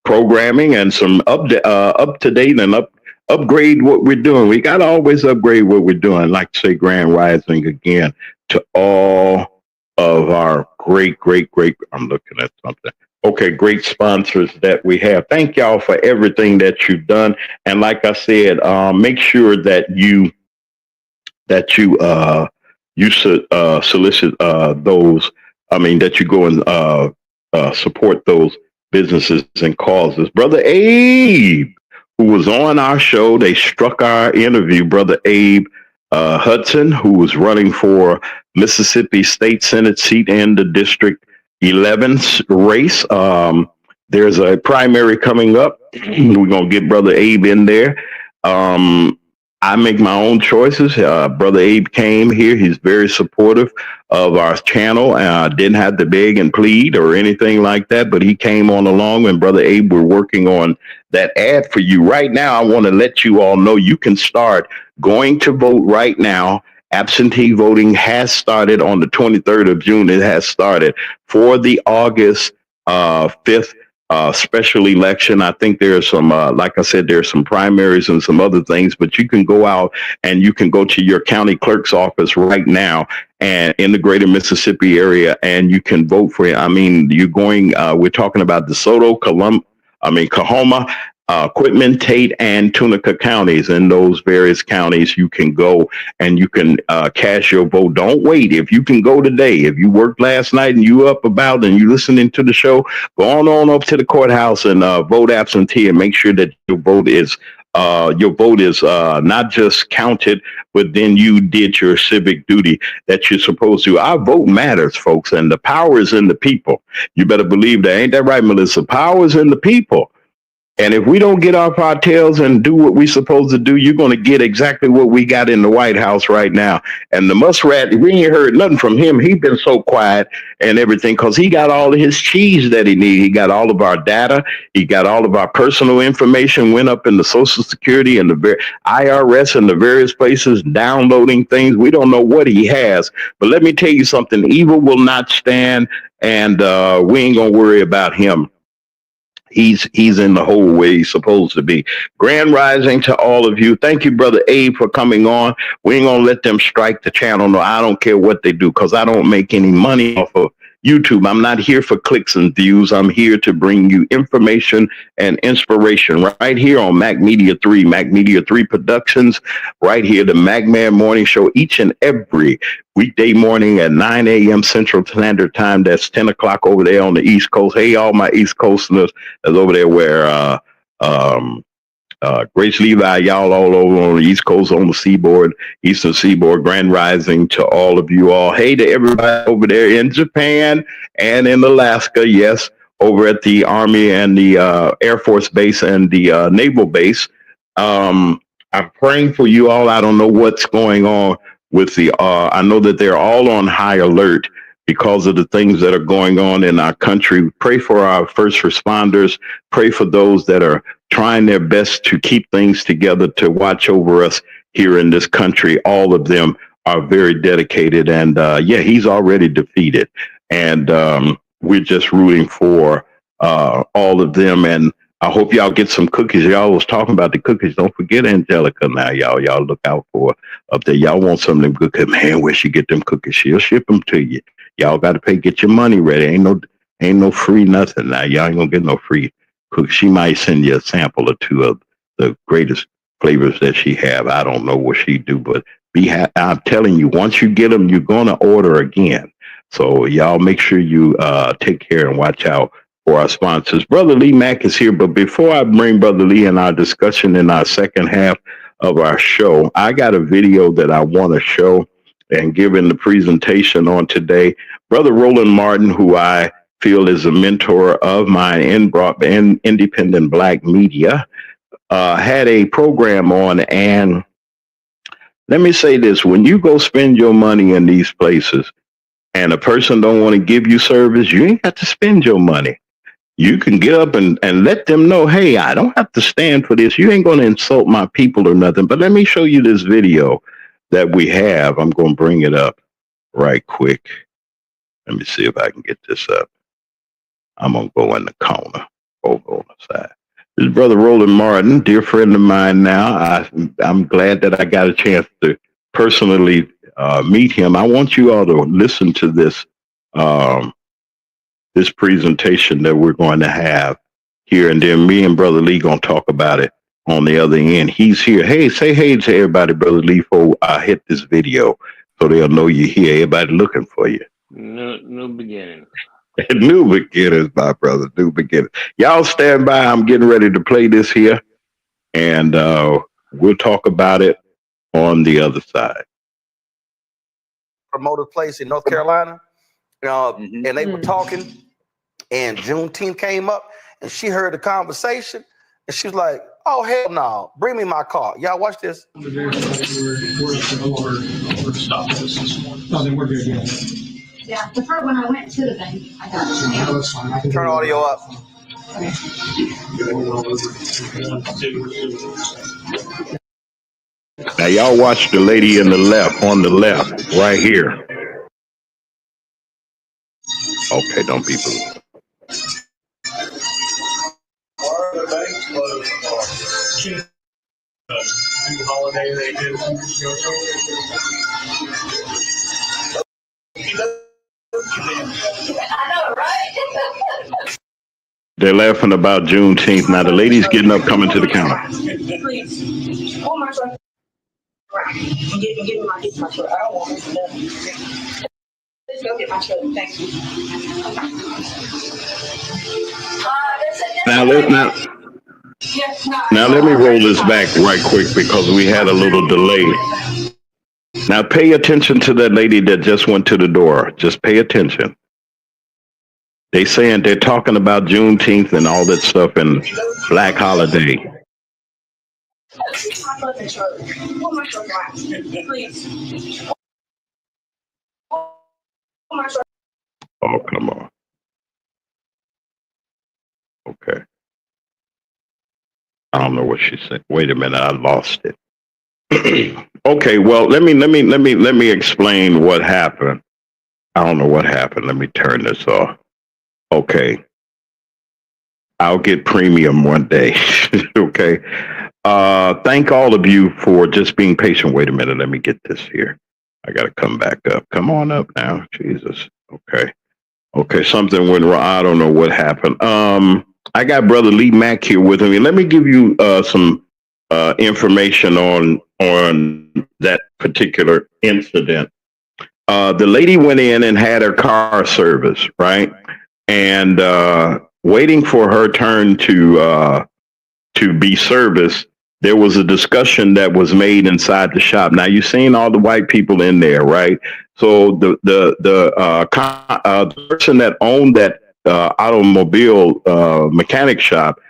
programming and some up to date and upgrade what we're doing. We got to always upgrade what we're doing. Like to say, grand rising again to all of our great. I'm looking at something. Okay, great sponsors that we have. Thank y'all for everything that you've done. And like I said, make sure that you solicit those. I mean, that you go and support those businesses and causes. Brother Abe, who was on our show, they struck our interview. Brother Abe Hudson, who was running for Mississippi State Senate seat in the District 11 race. There's a primary coming up. We're going to get Brother Abe in there. I make my own choices. Brother Abe came here. He's very supportive of our channel. Didn't have to beg and plead or anything like that, but he came on along, and Brother Abe, we're working on that ad for you. Right now, I want to let you all know you can start going to vote right now. Absentee voting has started on the 23rd of June. It has started for the August 5th special election. I think there's some, like I said, there's some primaries and some other things, but you can go out and you can go to your county clerk's office right now and in the greater Mississippi area, and you can vote for it. I mean, you're going, we're talking about DeSoto, Coahoma, Quitman, Tate, and Tunica counties. In those various counties, you can go and you can cast your vote. Don't wait. If you can go today, if you worked last night and you up about and you listening to the show, go on up to the courthouse and vote absentee, and make sure that your vote is not just counted, but then you did your civic duty that you're supposed to. Our vote matters, folks, and the power is in the people. You better believe that. Ain't that right, Melissa? Power is in the people. And if we don't get off our tails and do what we're supposed to do, you're going to get exactly what we got in the White House right now. And the muskrat, we ain't heard nothing from him. He's been so quiet and everything because he got all of his cheese that he needs. He got all of our data. He got all of our personal information, went up in the Social Security and the IRS and the various places, downloading things. We don't know what he has. But let me tell you something. Evil will not stand, and we ain't going to worry about him. He's in the hole where he's supposed to be. Grand rising to all of you. Thank you, Brother Abe, for coming on. We ain't going to let them strike the channel. No, I don't care what they do, because I don't make any money off of YouTube. I'm not here for clicks and views. I'm here to bring you information and inspiration right here on Mac Media 3, Mac Media 3 Productions, right here, the MacMan Morning Show, each and every weekday morning at 9 a.m. Central Standard Time. That's 10 o'clock over there on the East Coast. Hey, all my East Coasters that's over there where Grace Levi, y'all all over on the East Coast, on the seaboard, Eastern Seaboard. Grand rising to all of you all. Hey to everybody over there in Japan and in Alaska. Yes, over at the Army and the Air Force Base and the Naval Base. I'm praying for you all. I don't know what's going on with the, I know that they're all on high alert because of the things that are going on in our country. Pray for our first responders. Pray for those that are trying their best to keep things together, to watch over us here in this country. All of them are very dedicated. And yeah, he's already defeated. And we're just rooting for all of them. And I hope y'all get some cookies. Y'all was talking about the cookies. Don't forget Angelica now, y'all. Y'all look out for her up there. Y'all want some of them good cookies. Man, where she get them cookies? She'll ship them to you. Y'all got to pay. Get your money ready. Ain't no free nothing now. Y'all ain't gonna get no free cookies. She might send you a sample or two of the greatest flavors that she have. I don't know what she do, but I'm telling you, once you get them, you're gonna order again. So y'all make sure you take care and watch out for our sponsors. Brother Lee Mack is here, but before I bring Brother Lee in our discussion in our second half of our show, I got a video that I want to show and give in the presentation on today. Brother Roland Martin, who I feel is a mentor of mine in independent black media, had a program on. And let me say this: when you go spend your money in these places and a person don't want to give you service, you ain't got to spend your money. You can get up and let them know, hey, I don't have to stand for this. You ain't going to insult my people or nothing. But let me show you this video that we have. I'm going to bring it up right quick. Let me see if I can get this up. I'm going to go in the corner over on the side. This is Brother Roland Martin, dear friend of mine now. I'm glad that I got a chance to personally meet him. I want you all to listen to this this presentation that we're going to have here, and then me and Brother Lee going to talk about it on the other end. He's here. Hey, say hey to everybody, Brother Lee, before I hit this video, so they'll know you're here. Everybody looking for you. New beginning. New beginners, my brother. New beginners. Y'all stand by. I'm getting ready to play this here, and we'll talk about it on the other side. Promoted place in North Carolina, and they were talking, and Juneteenth came up, and she heard the conversation, and she was like, "Oh hell no! Bring me my car." Y'all watch this. Yeah, the first when I went to the bank, I got it. Turn audio up. Now y'all watch the lady in the left, on the left, right here. Okay, don't be booed. Holiday they did a few years ago. I know, right? They're laughing about Juneteenth. Now the lady's getting up, coming to the counter. Please. Oh my God. Right. Give me my truck. I don't want this. Let's go get my truck. Thank you. Now let me roll this back right quick because we had a little delay. Now pay attention to that lady that just went to the door. Just pay attention. They're talking about Juneteenth and all that stuff and Black Holiday. Oh, come on. Okay. I don't know what she said. Wait a minute, I lost it. Okay, well, let me explain what happened. I don't know what happened. Let me turn this off. Okay. I'll get premium one day. Okay. Thank all of you for just being patient. Wait a minute, let me get this here. I gotta come back up. Come on up now. Jesus. Okay. Okay, something went wrong. I don't know what happened. I got Brother Lee Mack here with me. Let me give you some information on that particular incident. The lady went in and had her car serviced, right? And waiting for her turn to be serviced, there was a discussion that was made inside the shop. Now you've seen all the white people in there, right? So the person that owned that automobile mechanic shop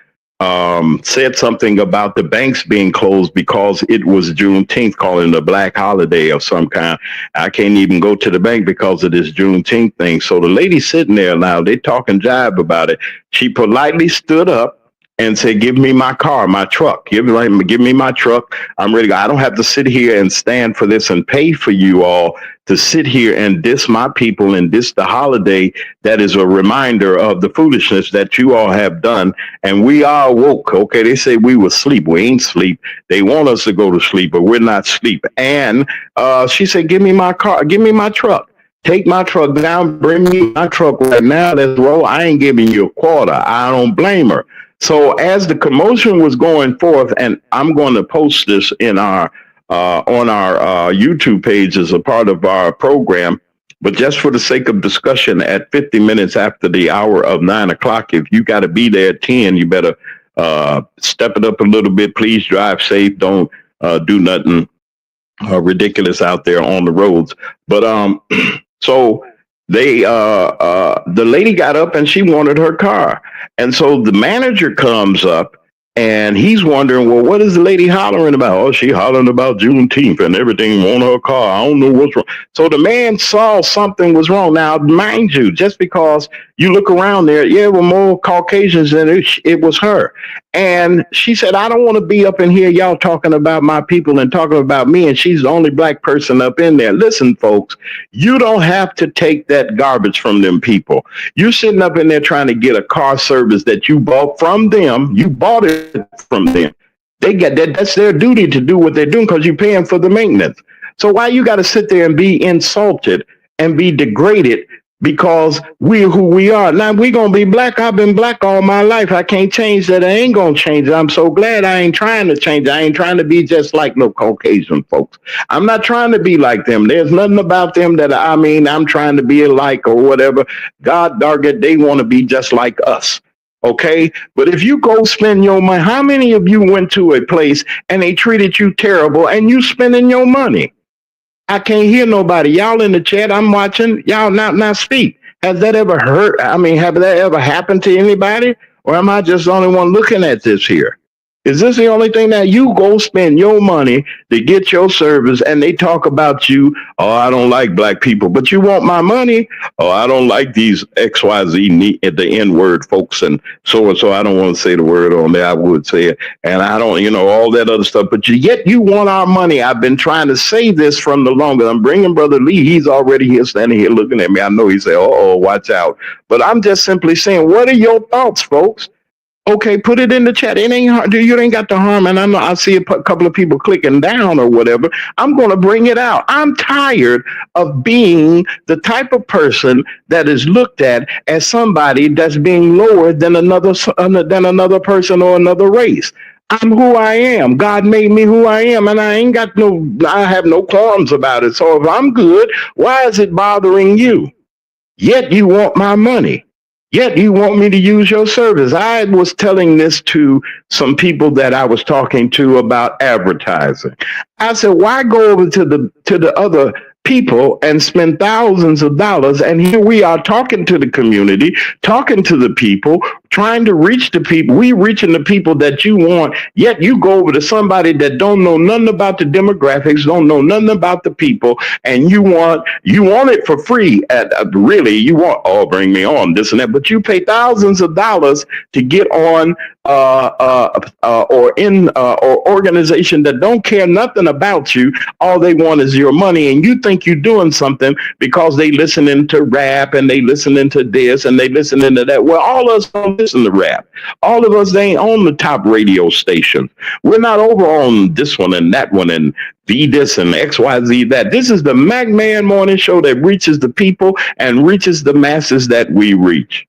said something about the banks being closed because it was Juneteenth, calling it a black holiday of some kind. I can't even go to the bank because of this Juneteenth thing. So the lady sitting there now, they talking jive about it. She politely stood up and say, give me my car, my truck, give me my truck. I'm ready to go. I don't have to sit here and stand for this and pay for you all to sit here and diss my people and diss the holiday. That is a reminder of the foolishness that you all have done. And we are woke. Okay. They say we will sleep. We ain't sleep. They want us to go to sleep, but we're not sleep. And she said, give me my car, give me my truck. Take my truck down, bring me my truck right now. Let's roll. I ain't giving you a quarter. I don't blame her. So as the commotion was going forth, and I'm going to post this in our on our YouTube page as a part of our program, but just for the sake of discussion, at 50 minutes after the hour of 9 o'clock, if you got to be there at 10, you better step it up a little bit. Please drive safe. Don't do nothing ridiculous out there on the roads. But so they the lady got up and she wanted her car, and so the manager comes up and he's wondering, well, what is the lady hollering about? Oh, she hollering about Juneteenth and everything on her car. I don't know what's wrong. So the man saw something was wrong. Now, mind you, just because you look around there, yeah, were more Caucasians than it was her. And she said, I don't want to be up in here, y'all talking about my people and talking about me. And she's the only black person up in there. Listen, folks, you don't have to take that garbage from them people. You're sitting up in there trying to get a car service that you bought from them. You bought it from them. They get that. That's their duty to do what they're doing because you're paying for the maintenance. So why you got to sit there and be insulted and be degraded because we're who we are? Now we're going to be black. I've been black all my life. I can't change that. I ain't going to change it. I'm so glad I ain't trying to change it. I ain't trying to be just like no Caucasian folks. I'm not trying to be like them. There's nothing about them that I'm trying to be alike or whatever. God dog it, they want to be just like us. Okay, but if you go spend your money, how many of you went to a place and they treated you terrible and you spending your money? I can't hear nobody. Y'all in the chat, I'm watching. Y'all not speak. Has that ever hurt? I mean, have that ever happened to anybody? Or am I just the only one looking at this here? Is this the only thing that you go spend your money to get your service and they talk about you? Oh, I don't like black people, but you want my money? Oh, I don't like these XYZ at the N word folks and so. I don't want to say the word on there. I would say it. And I don't, all that other stuff, but yet you want our money. I've been trying to say this from the longest. I'm bringing Brother Lee. He's already here standing here looking at me. I know he said, oh, watch out. But I'm just simply saying, what are your thoughts, folks? Okay, put it in the chat. It ain't hard. You ain't got to harm. And I know I see a couple of people clicking down or whatever. I'm going to bring it out. I'm tired of being the type of person that is looked at as somebody that's being lower than another person or another race. I'm who I am. God made me who I am, and I have no qualms about it. So if I'm good, why is it bothering you? Yet you want my money. Yet you want me to use your service. I was telling this to some people that I was talking to about advertising. I said, why go over to the other people and spend thousands of dollars? And here we are talking to the community, talking to the people, trying to reach the people. We reaching the people that you want, yet you go over to somebody that don't know nothing about the demographics, don't know nothing about the people, and you want it for free. Really, you want, oh, bring me on, this and that, but you pay thousands of dollars to get on or organization that don't care nothing about you. All they want is your money, and you think you're doing something because they listening to rap and they listening to this and they listening to that. Well, all of us don't listen to rap. All of us, they ain't on the top radio stations. We're not over on this one and that one and V this and XYZ that. This is the Mac Man Morning Show that reaches the people and reaches the masses that we reach.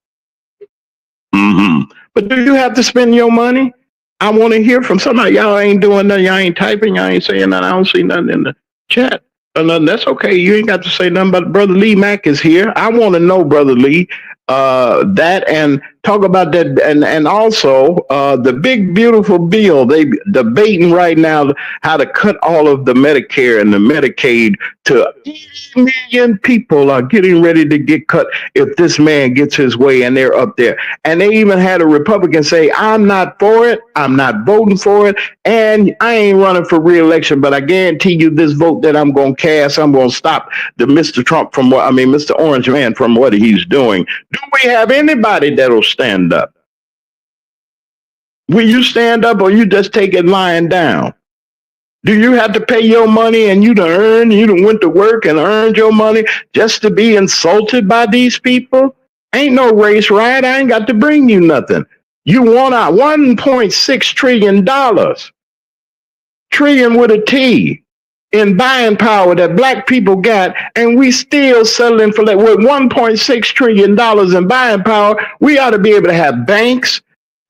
But do you have to spend your money? I want to hear from somebody. Y'all ain't doing nothing. Y'all ain't typing. Y'all ain't saying nothing. I don't see nothing in the chat. Nothing. That's okay. You ain't got to say nothing. But Brother Lee Mack is here. I want to know, Brother Lee, that and talk about that, and also the big beautiful bill. They debating right now how to cut all of the Medicare and the Medicaid to 80 million people are getting ready to get cut if this man gets his way, and they're up there. And they even had a Republican say, I'm not for it, I'm not voting for it, and I ain't running for re-election, but I guarantee you this vote that I'm going to cast, I'm going to stop the Mr. Trump from Mr. Orange Man from what he's doing. Do we have anybody that'll stand up? Will you stand up or you just take it lying down? Do you have to pay your money and you done went to work and earned your money just to be insulted by these people? Ain't no race riot. I ain't got to bring you nothing. You want out $1.6 trillion with a T in buying power that black people got, and we still settling for that. With $1.6 trillion in buying power, we ought to be able to have banks,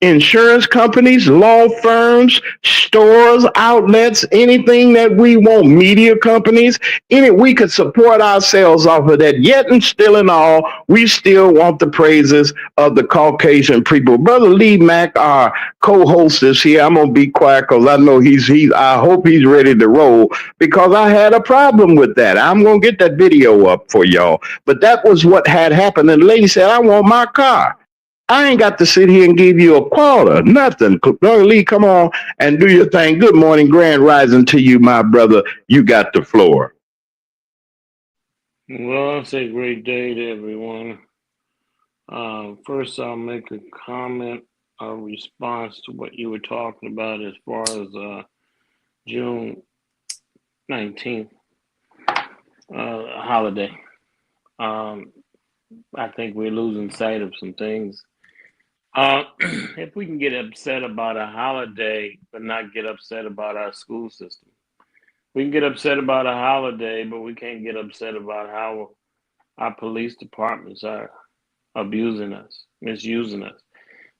insurance companies, law firms, stores, outlets, anything that we want, media companies, we could support ourselves off of that. Yet and still in all, we still want the praises of the Caucasian people. Brother Lee Mack, our co-host, is here. I'm gonna be quiet because I know I hope he's ready to roll, because I had a problem with that. I'm gonna get that video up for y'all. But that was what had happened. And the lady said, I want my car. I ain't got to sit here and give you a quarter, nothing. Brother Lee, come on and do your thing. Good morning, grand rising to you, my brother. You got the floor. Well, it's a great day to everyone. First, I'll make a comment, a response to what you were talking about as far as June 19th holiday. I think we're losing sight of some things. If we can get upset about a holiday, but not get upset about our school system. We can get upset about a holiday, but we can't get upset about how our police departments are abusing us, misusing us.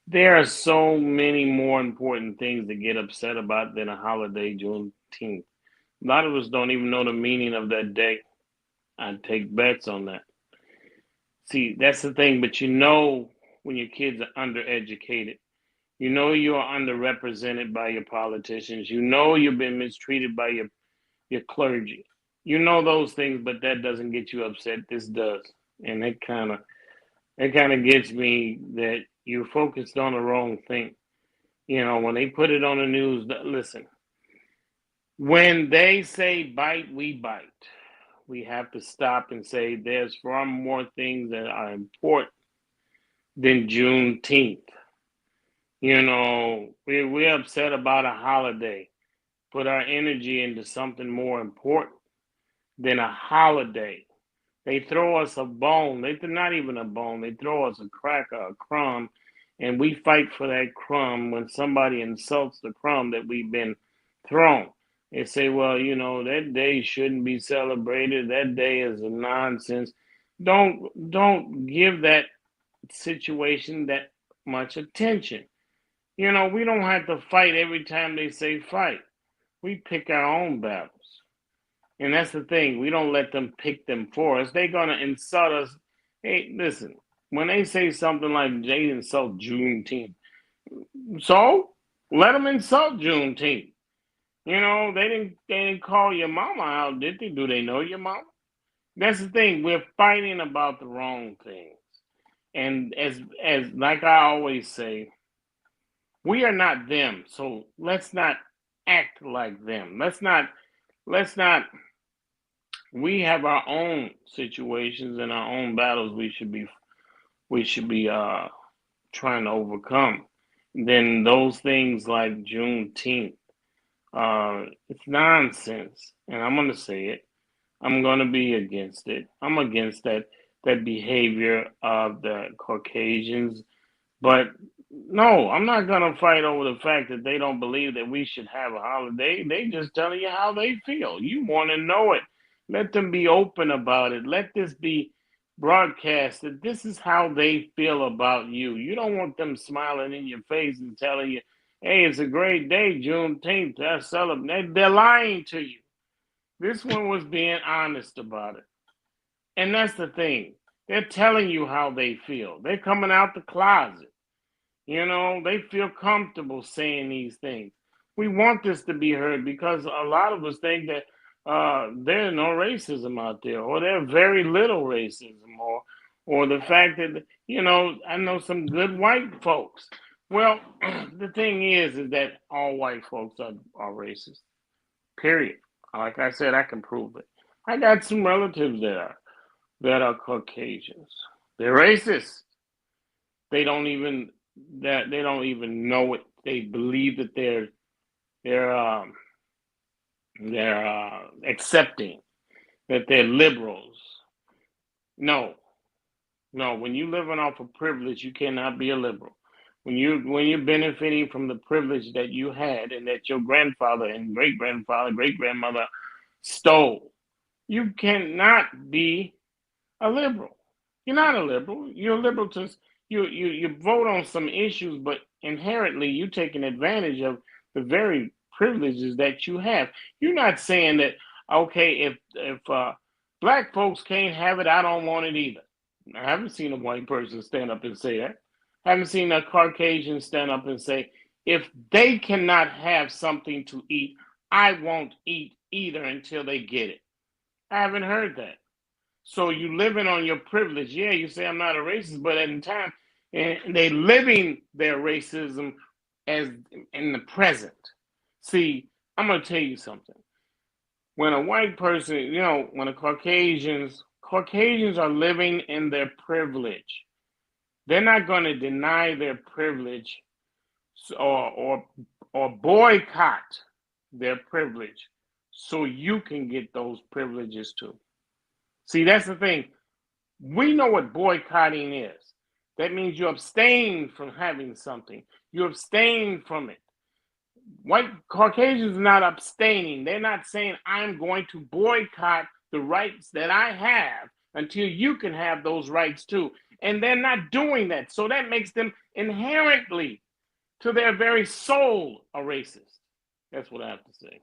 There are so many more important things to get upset about than a holiday, Juneteenth. A lot of us don't even know the meaning of that day. I'd take bets on that. See, that's the thing, but when your kids are undereducated, you are underrepresented by your politicians, you've been mistreated by your clergy. You know those things, but that doesn't get you upset. This does. And it kind of gets me that you're focused on the wrong thing. When they put it on the news, listen, when they say bite, we bite. We have to stop and say there's far more things that are important than Juneteenth. We're upset about a holiday. Put our energy into something more important than a holiday. They throw us a bone. They're not even a bone. They throw us a cracker, a crumb, and we fight for that crumb when somebody insults the crumb that we've been thrown. They say, well, that day shouldn't be celebrated. That day is a nonsense. Don't give that situation that much attention. We don't have to fight every time they say fight. We pick our own battles. And that's the thing. We don't let them pick them for us. They're going to insult us. Hey, listen, when they say something like they insult Juneteenth, so let them insult Juneteenth. They didn't call your mama out, did they? Do they know your mama? That's the thing. We're fighting about the wrong things. And as like I always say, we are not them. So let's not act like them. Let's not we have our own situations and our own battles we should be trying to overcome. Then those things like Juneteenth, it's nonsense, and I'm gonna say it. I'm gonna be against it. I'm against that behavior of the Caucasians, but no, I'm not gonna fight over the fact that they don't believe that we should have a holiday. They just telling you how they feel. You want to know it. Let them be open about it. Let this be broadcasted. This is how they feel about you. You don't want them smiling in your face and telling you, hey, it's a great day, Juneteenth. That's celebrating. They're lying to you. This one was being honest about it. And that's the thing. They're telling you how they feel. They're coming out the closet. They feel comfortable saying these things. We want this to be heard because a lot of us think that there's no racism out there, or there's very little racism, or the fact that, I know some good white folks. Well, the thing is that all white folks are racist, period. Like I said, I can prove it. I got some relatives that are Caucasians. They're racist. They don't even know it they believe that they're accepting, that they're liberals. No, when you're living off of privilege, you cannot be a liberal. When you're benefiting from the privilege that you had and that your grandfather and great grandfather, great grandmother stole, you cannot be a liberal. You're not a liberal. You're a liberal to you vote on some issues, but inherently you taking advantage of the very privileges that you have. You're not saying that, okay, if black folks can't have it, I don't want it either. I haven't seen a white person stand up and say that. I haven't seen a Caucasian stand up and say, if they cannot have something to eat, I won't eat either until they get it. I haven't heard that. So you living on your privilege. Yeah, you say I'm not a racist, but at the time, and they living their racism as in the present. See, I'm gonna tell you something. When a white person, when Caucasians are living in their privilege, they're not going to deny their privilege or boycott their privilege so you can get those privileges too. See, that's the thing. We know what boycotting is. That means you abstain from having something. You abstain from it. White Caucasians are not abstaining. They're not saying, I'm going to boycott the rights that I have until you can have those rights too. And they're not doing that. So that makes them inherently, to their very soul, a racist. That's what I have to say.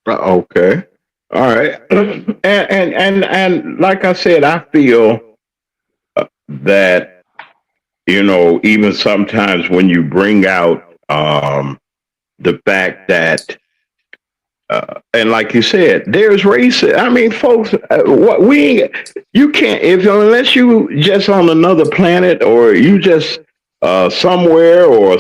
Okay. All right. And like I said, I feel that, even sometimes when you bring out the fact that, and like you said, there's racism. I mean, folks, you can't, unless you just on another planet or you just somewhere or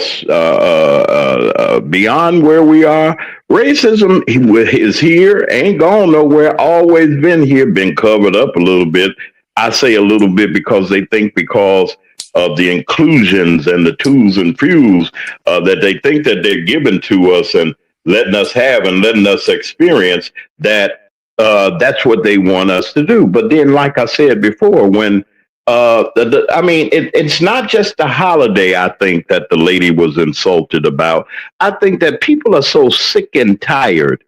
beyond where we are, racism is here, ain't gone nowhere, always been here, been covered up a little bit. I say a little bit because they think because of the inclusions and the tools and fuels that they think that they're given to us and letting us have and letting us experience, that that's what they want us to do. But then, like I said before, when it's not just the holiday, I think, that the lady was insulted about. I think that people are so sick and tired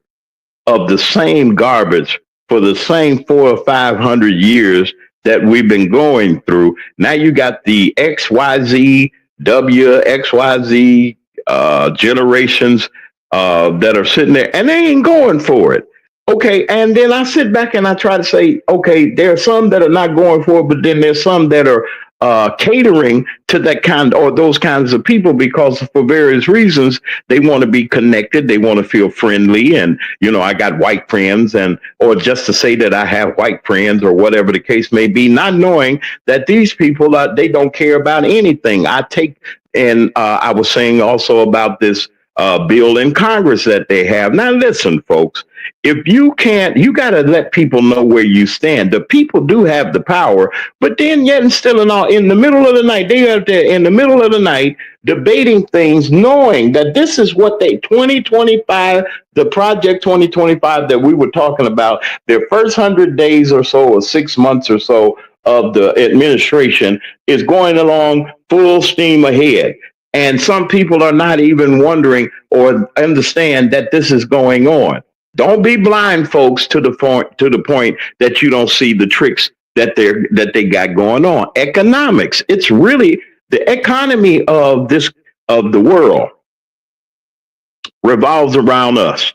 of the same garbage for the same 400 or 500 years that we've been going through. Now you got the XYZ generations that are sitting there and they ain't going for it. Okay, and then I sit back and I try to say, okay, there are some that are not going for it, but then there's some that are catering to that kind or those kinds of people because for various reasons they want to be connected, they want to feel friendly, and I got white friends, or just to say that I have white friends or whatever the case may be, not knowing that these people they don't care about anything. I was saying also about this bill in Congress that they have. Now, listen, folks, if you can't, you got to let people know where you stand. The people do have the power, but then yet and still and all, in the middle of the night, they are there in the middle of the night debating things, knowing that this is what 2025, the Project 2025 that we were talking about, their first 100 days or so, or 6 months or so of the administration is going along full steam ahead. And some people are not even wondering or understand that this is going on. Don't be blind, folks, to the point that you don't see the tricks that they got going on. Economics. It's really the economy of the world revolves around us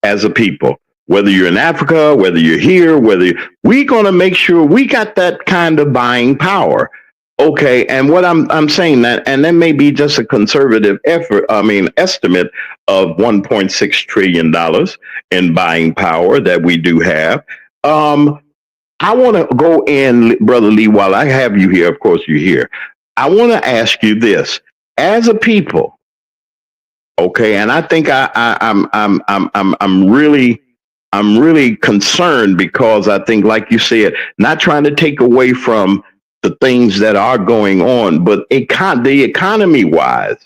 as a people. Whether you're in Africa, whether you're here, we're going to make sure we got that kind of buying power. Okay, and what I'm saying that, and that may be just a conservative estimate of $1.6 trillion in buying power that we do have. I want to go in, Brother Lee, while I have you here. Of course, you're here. I want to ask you this: as a people, okay, and I think I'm really concerned because I think, like you said, not trying to take away from the things that are going on, but the economy wise,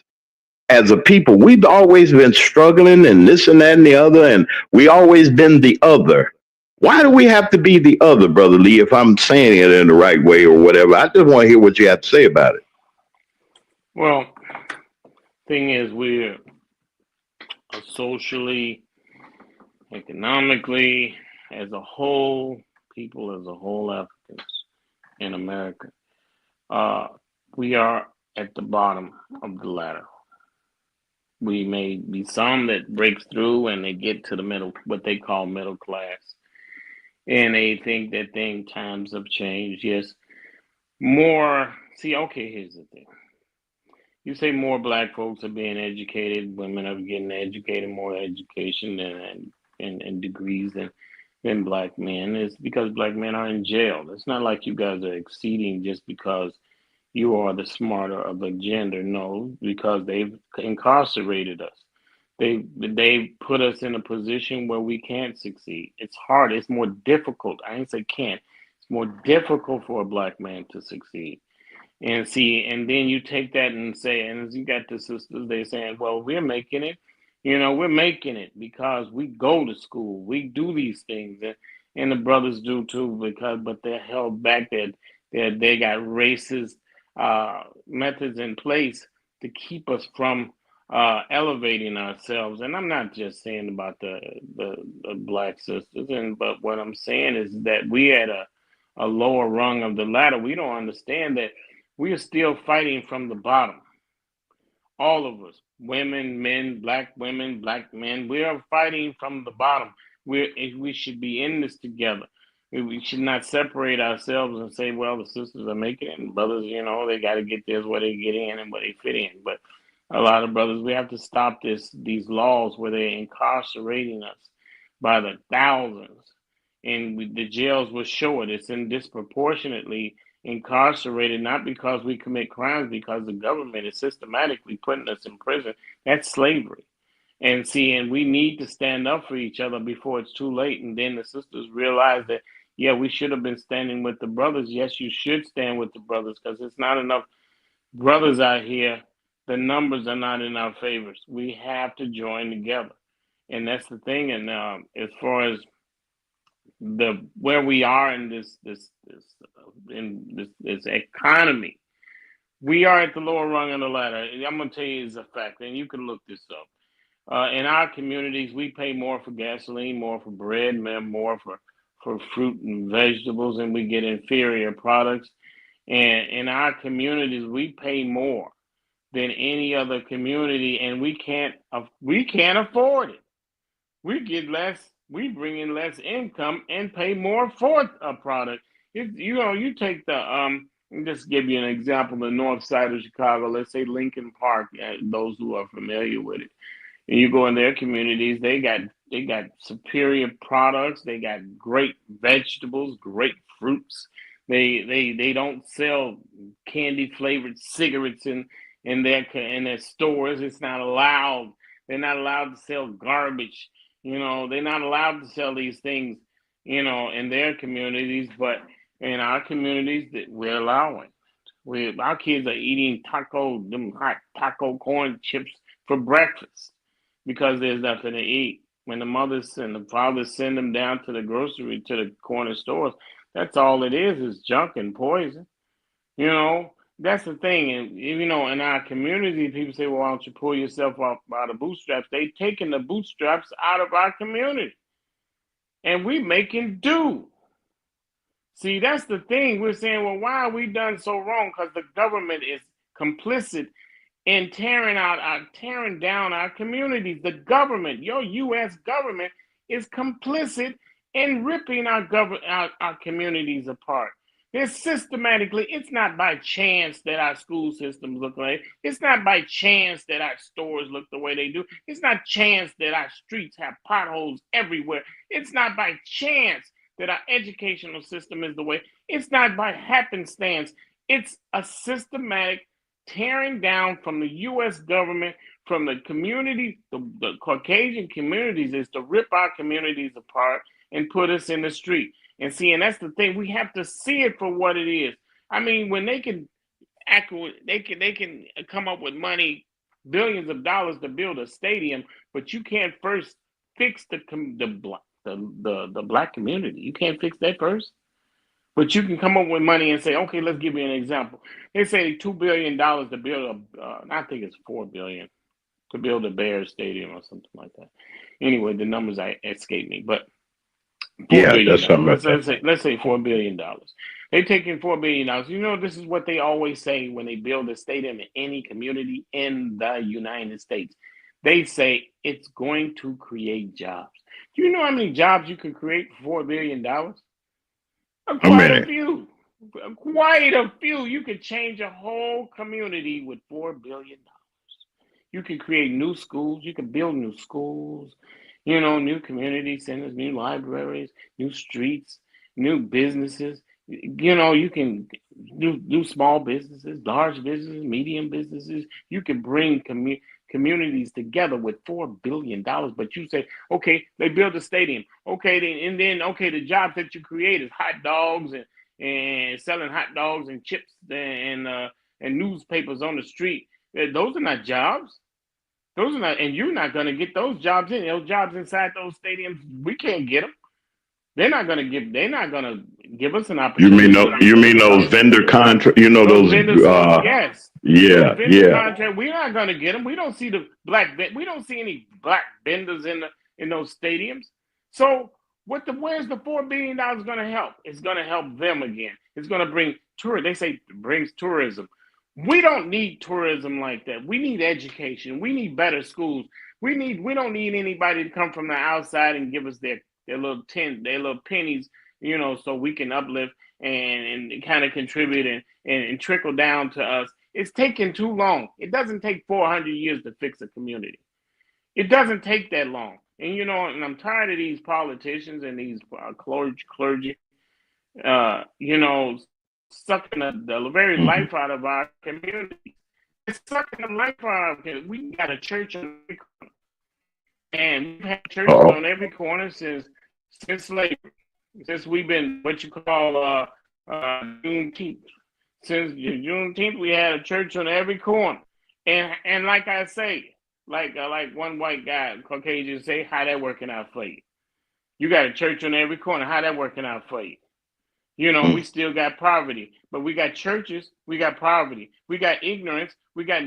as a people, we've always been struggling and this and that and the other, and we always been the other. Why do we have to be the other, Brother Lee, if I'm saying it in the right way or whatever? I just want to hear what you have to say about it. Well, thing is, we're socially, economically, as a whole, people as a whole, Africans in America, we are at the bottom of the ladder. We may be some that breaks through and they get to the middle, what they call middle class. And they think that times have changed. Yes, more. See, okay, here's the thing. You say more black folks are being educated, women are getting educated, more education and degrees than black men. It's because black men are in jail. It's not like you guys are exceeding just because you are the smarter of the gender. No, because they've incarcerated us. They put us in a position where we can't succeed. It's hard. It's more difficult. I ain't say can't. It's more difficult for a black man to succeed. And see, and then you take that and say, and you got the sisters, they're saying, well, we're making it. We're making it because we go to school. We do these things. And the brothers do too, but they're held back. They got racist methods in place to keep us from elevating ourselves. And I'm not just saying about the black sisters, but what I'm saying is that we at a lower rung of the ladder. We don't understand that we are still fighting from the bottom. All of us, women, men, black women, black men, we are fighting from the bottom. We should be in this together. We should not separate ourselves and say, well, the sisters are making it, and brothers, they got to get this where they get in and where they fit in. But a lot of brothers, we have to stop these laws where they're incarcerating us by the thousands. And the jails will show it. It's in disproportionately incarcerated, not because we commit crimes, because the government is systematically putting us in prison. That's slavery. And we need to stand up for each other before it's too late. And then the sisters realize that, yeah, we should have been standing with the brothers. Yes, you should stand with the brothers because it's not enough brothers out here. The numbers are not in our favors. We have to join together. And that's the thing. And as far as where we are in this economy, we are at the lower rung of the ladder. I'm gonna tell you, it's a fact, and you can look this up. In our communities, we pay more for gasoline, more for bread, more for fruit and vegetables, and we get inferior products. And in our communities, we pay more than any other community, and we can't afford it. We get less. We bring in less income and pay more for a product. You take just give you an example, the north side of Chicago, let's say Lincoln Park, those who are familiar with it. And you go in their communities, they got superior products, they got great vegetables, great fruits. They don't sell candy flavored cigarettes in their stores. It's not allowed. They're not allowed to sell garbage. They're not allowed to sell these things, in their communities, but in our communities that we're allowing. Our kids are eating them hot taco corn chips for breakfast because there's nothing to eat. When the mothers and the fathers send them down to the corner stores, that's all it is junk and poison. That's the thing. And, in our community, people say, well, why don't you pull yourself up out of bootstraps? They've taken the bootstraps out of our community. And we making do. See, that's the thing. We're saying, well, why are we done so wrong? Because the government is complicit in tearing down our communities. The government, your U.S. government, is complicit in ripping our communities apart. It's not by chance that our school systems look like. It's not by chance that our stores look the way they do. It's not chance that our streets have potholes everywhere. It's not by chance that our educational system is the way. It's not by happenstance. It's a systematic tearing down from the U.S. government, from the community, the Caucasian communities, is to rip our communities apart and put us in the street. And that's the thing. We have to see it for what it is. I mean, when they can come up with money billions of dollars to build a stadium, but you can't first fix the black community. You can't fix that first. But you can come up with money and say, okay, let's give you an example. They say $2 billion to build I think it's $4 billion to build a Bears stadium or something like that. Anyway, the numbers escape me, but Yeah, that's something like that. let's say $4 billion. They taking $4 billion. You know, this is what they always say when they build a stadium in any community in the United States. They say it's going to create jobs. Do you know how many jobs you can create for $4 billion? Quite a few. Quite a few. You could change a whole community with $4 billion. You can create new schools. You can build new schools, new community centers, new libraries, new streets, new businesses. You can do small businesses, large businesses, medium businesses. You can bring communities together with $4 billion. But you say, okay, they build a stadium. Okay, the jobs that you create is hot dogs and selling hot dogs and chips and newspapers on the street. Those are not jobs. Those are not, and you're not going to get those jobs in. Those jobs inside those stadiums, we can't get them. They're not going to give us an opportunity. You mean those vendor contracts? Those vendors, yes. Yeah, Contract, we're not going to get them. We don't see we don't see any black vendors in those stadiums. So where's the $4 billion going to help? It's going to help them again. It's going to bring tourism. They say it brings tourism. We don't need tourism like that. We need education. We need better schools. We don't need anybody to come from the outside and give us their little pennies, so we can uplift and kind of contribute and trickle down to us. It's taking too long. It doesn't take 400 years to fix a community. It doesn't take that long. And and I'm tired of these politicians and these clergy, sucking the very life out of our community. It's sucking the life out of our community. We got a church on every corner. And we've had churches on every corner since slavery. Since we've been what you call Juneteenth. Since Juneteenth, we had a church on every corner. And like I say, like one white guy, Caucasian, say, how that working out for you? You got a church on every corner. How that working out for you? We still got poverty, but we got churches, we got poverty, we got ignorance, we got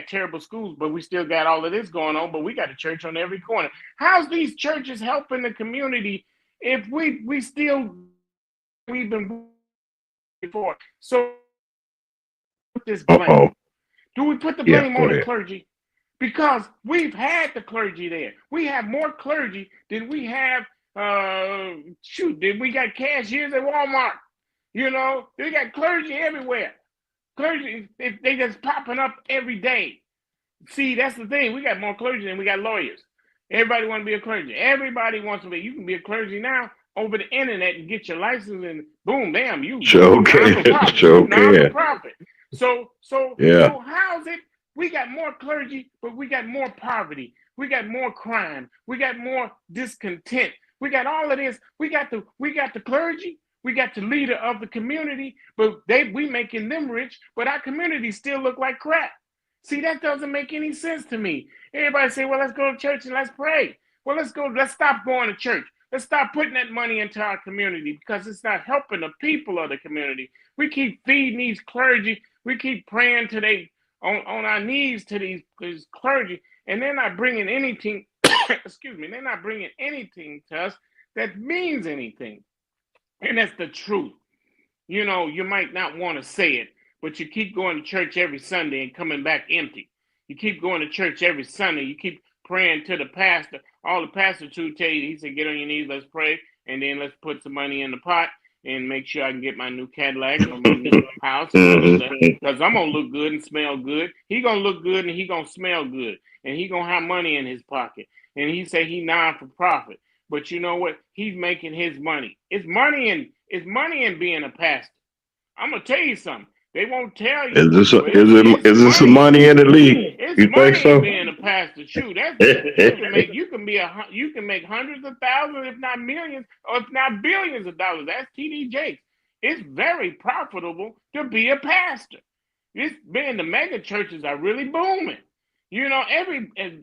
terrible schools, but we still got all of this going on, but we got a church on every corner. How's these churches helping the community if we've been before? So this blame. Do we put the blame on the clergy? Because we've had the clergy there. We have more clergy than we have we got cashiers at Walmart. They got clergy everywhere. Clergy, they just popping up every day. See, that's the thing. We got more clergy than we got lawyers. Everybody want to be a clergy. Everybody wants to be. You can be a clergy now over the internet and get your license, and boom, damn, you. Sure can. So how's it? We got more clergy, but we got more poverty. We got more crime. We got more discontent. We got all of this. We got the clergy. We got the leader of the community, but we making them rich, but our community still look like crap. See, that doesn't make any sense to me. Everybody say, well, let's go to church and let's pray. Well, let's stop going to church. Let's stop putting that money into our community because it's not helping the people of the community. We keep feeding these clergy. We keep praying to on our knees to these clergy, and they're not bringing anything. Excuse me, they're not bringing anything to us that means anything. And that's the truth. You might not want to say it, but you keep going to church every Sunday and coming back empty. You keep going to church every Sunday. You keep praying to the pastor. All the pastor too tell you, he said, get on your knees, let's pray, and then let's put some money in the pot and make sure I can get my new Cadillac or my new house because I'm going to look good and smell good. He going to look good and he going to smell good, and he going to have money in his pocket. And he say he non-for-profit. But you know what? He's making his money. It's money in being a pastor. I'm gonna tell you something. They won't tell you. Is this some money in the league? You think so? Being a pastor, shoot, you can make hundreds of thousands, if not millions, or if not billions of dollars. That's TD Jakes. It's very profitable to be a pastor. The mega churches are really booming. You know,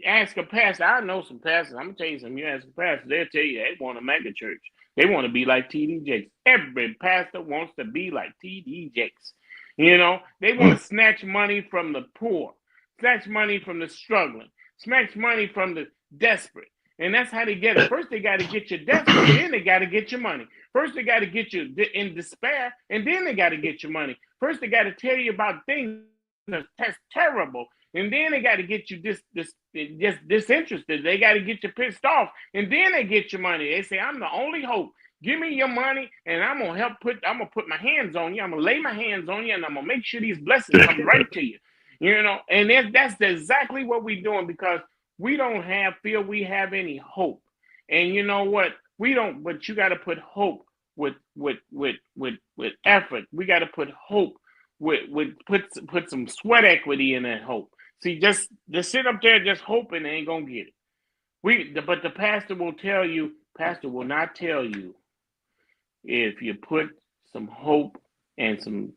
ask a pastor. I know some pastors. I'm gonna tell you something. You ask a pastor, they'll tell you they want a mega church. They want to be like T.D. Jakes. Every pastor wants to be like T.D. Jakes. You know, they want to snatch money from the poor, snatch money from the struggling, snatch money from the desperate. And that's how they get it. First, they got to get you desperate, then they got to get your money. First, they got to get you in despair, and then they got to get your money. First, they got to tell you about things that's terrible, and then they got to get you disinterested. They got to get you pissed off, and then they get your money. They say, "I'm the only hope. Give me your money, and I'm gonna put my hands on you. I'm gonna lay my hands on you, and I'm gonna make sure these blessings come right to you." You know, and that's exactly what we're doing, because we don't feel we have any hope. And you know what? We don't. But you got to put hope with effort. We got to put hope put some sweat equity in that hope. See, just sit up there just hoping they ain't gonna get it. But the pastor will not tell you, if you put some hope and some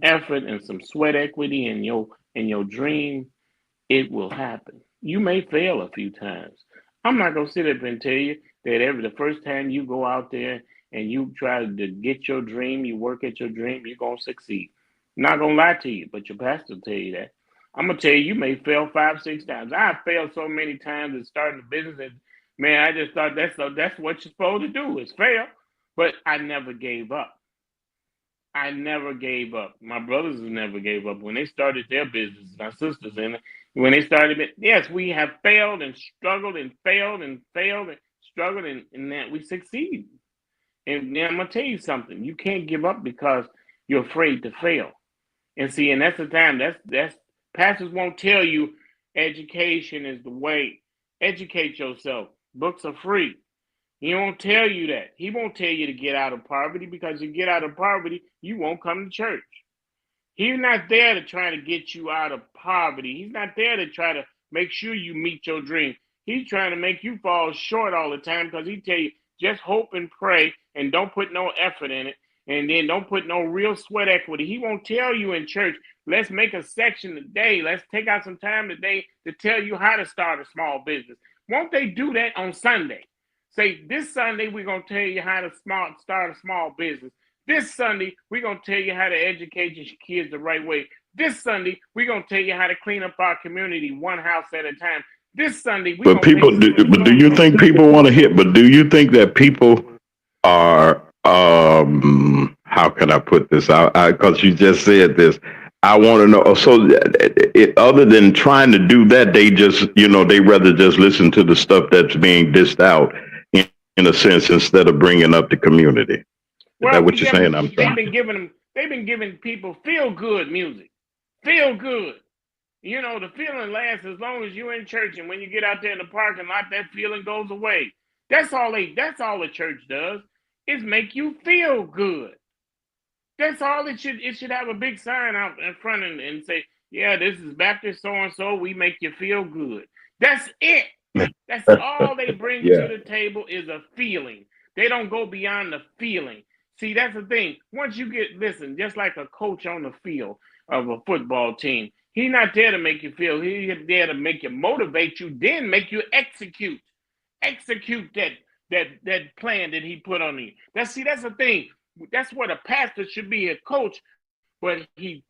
effort and some sweat equity in your dream, it will happen. You may fail a few times. I'm not gonna sit up and tell you that the first time you go out there and you try to get your dream, you work at your dream, you're gonna succeed. I'm not gonna lie to you, but your pastor will tell you that. I'm gonna tell you may fail 5-6 times. I've failed so many times in starting a business, and man, I just thought that's what you're supposed to do, is fail. But I never gave up. I never gave up. My brothers never gave up when they started their business. My sisters, and when they started it, yes, we have failed and struggled and failed and struggled, and that we succeed. And I'm gonna tell you something: you can't give up because you're afraid to fail. And see, and that's the time. That's pastors won't tell you education is the way. Educate yourself. Books are free. He won't tell you that. He won't tell you to get out of poverty, because you get out of poverty, you won't come to church. He's not there to try to get you out of poverty. He's not there to try to make sure you meet your dream. He's trying to make you fall short all the time, because he tell you, just hope and pray and don't put no effort in it. And then don't put no real sweat equity. He won't tell you in church, let's make a section today. Let's take out some time today to tell you how to start a small business. Won't they do that on Sunday? Say, this Sunday, we're going to tell you how to start a small business. This Sunday, we're going to tell you how to educate your kids the right way. This Sunday, we're going to tell you how to clean up our community one house at a time. This Sunday, but do you think people want to hit? But do you think that people are, how can I put this out? Because you just said this. I want to know. So, other than trying to do that, they just, they rather just listen to the stuff that's being dished out, in a sense, instead of bringing up the community. Is that what you're saying? They've been giving people feel good music, feel good. The feeling lasts as long as you're in church, and when you get out there in the parking lot, that feeling goes away. That's all the church does, is make you feel good. That's all it should have a big sign out in front and say, yeah, this is Baptist so-and-so, we make you feel good. That's it. That's all they bring to the table, is a feeling. They don't go beyond the feeling. See, that's the thing. Once you listen, just like a coach on the field of a football team, he's not there to make you feel. He's there to make you, motivate you, then make you execute that plan that he put on you. That's the thing. That's what a pastor should be, a coach, but he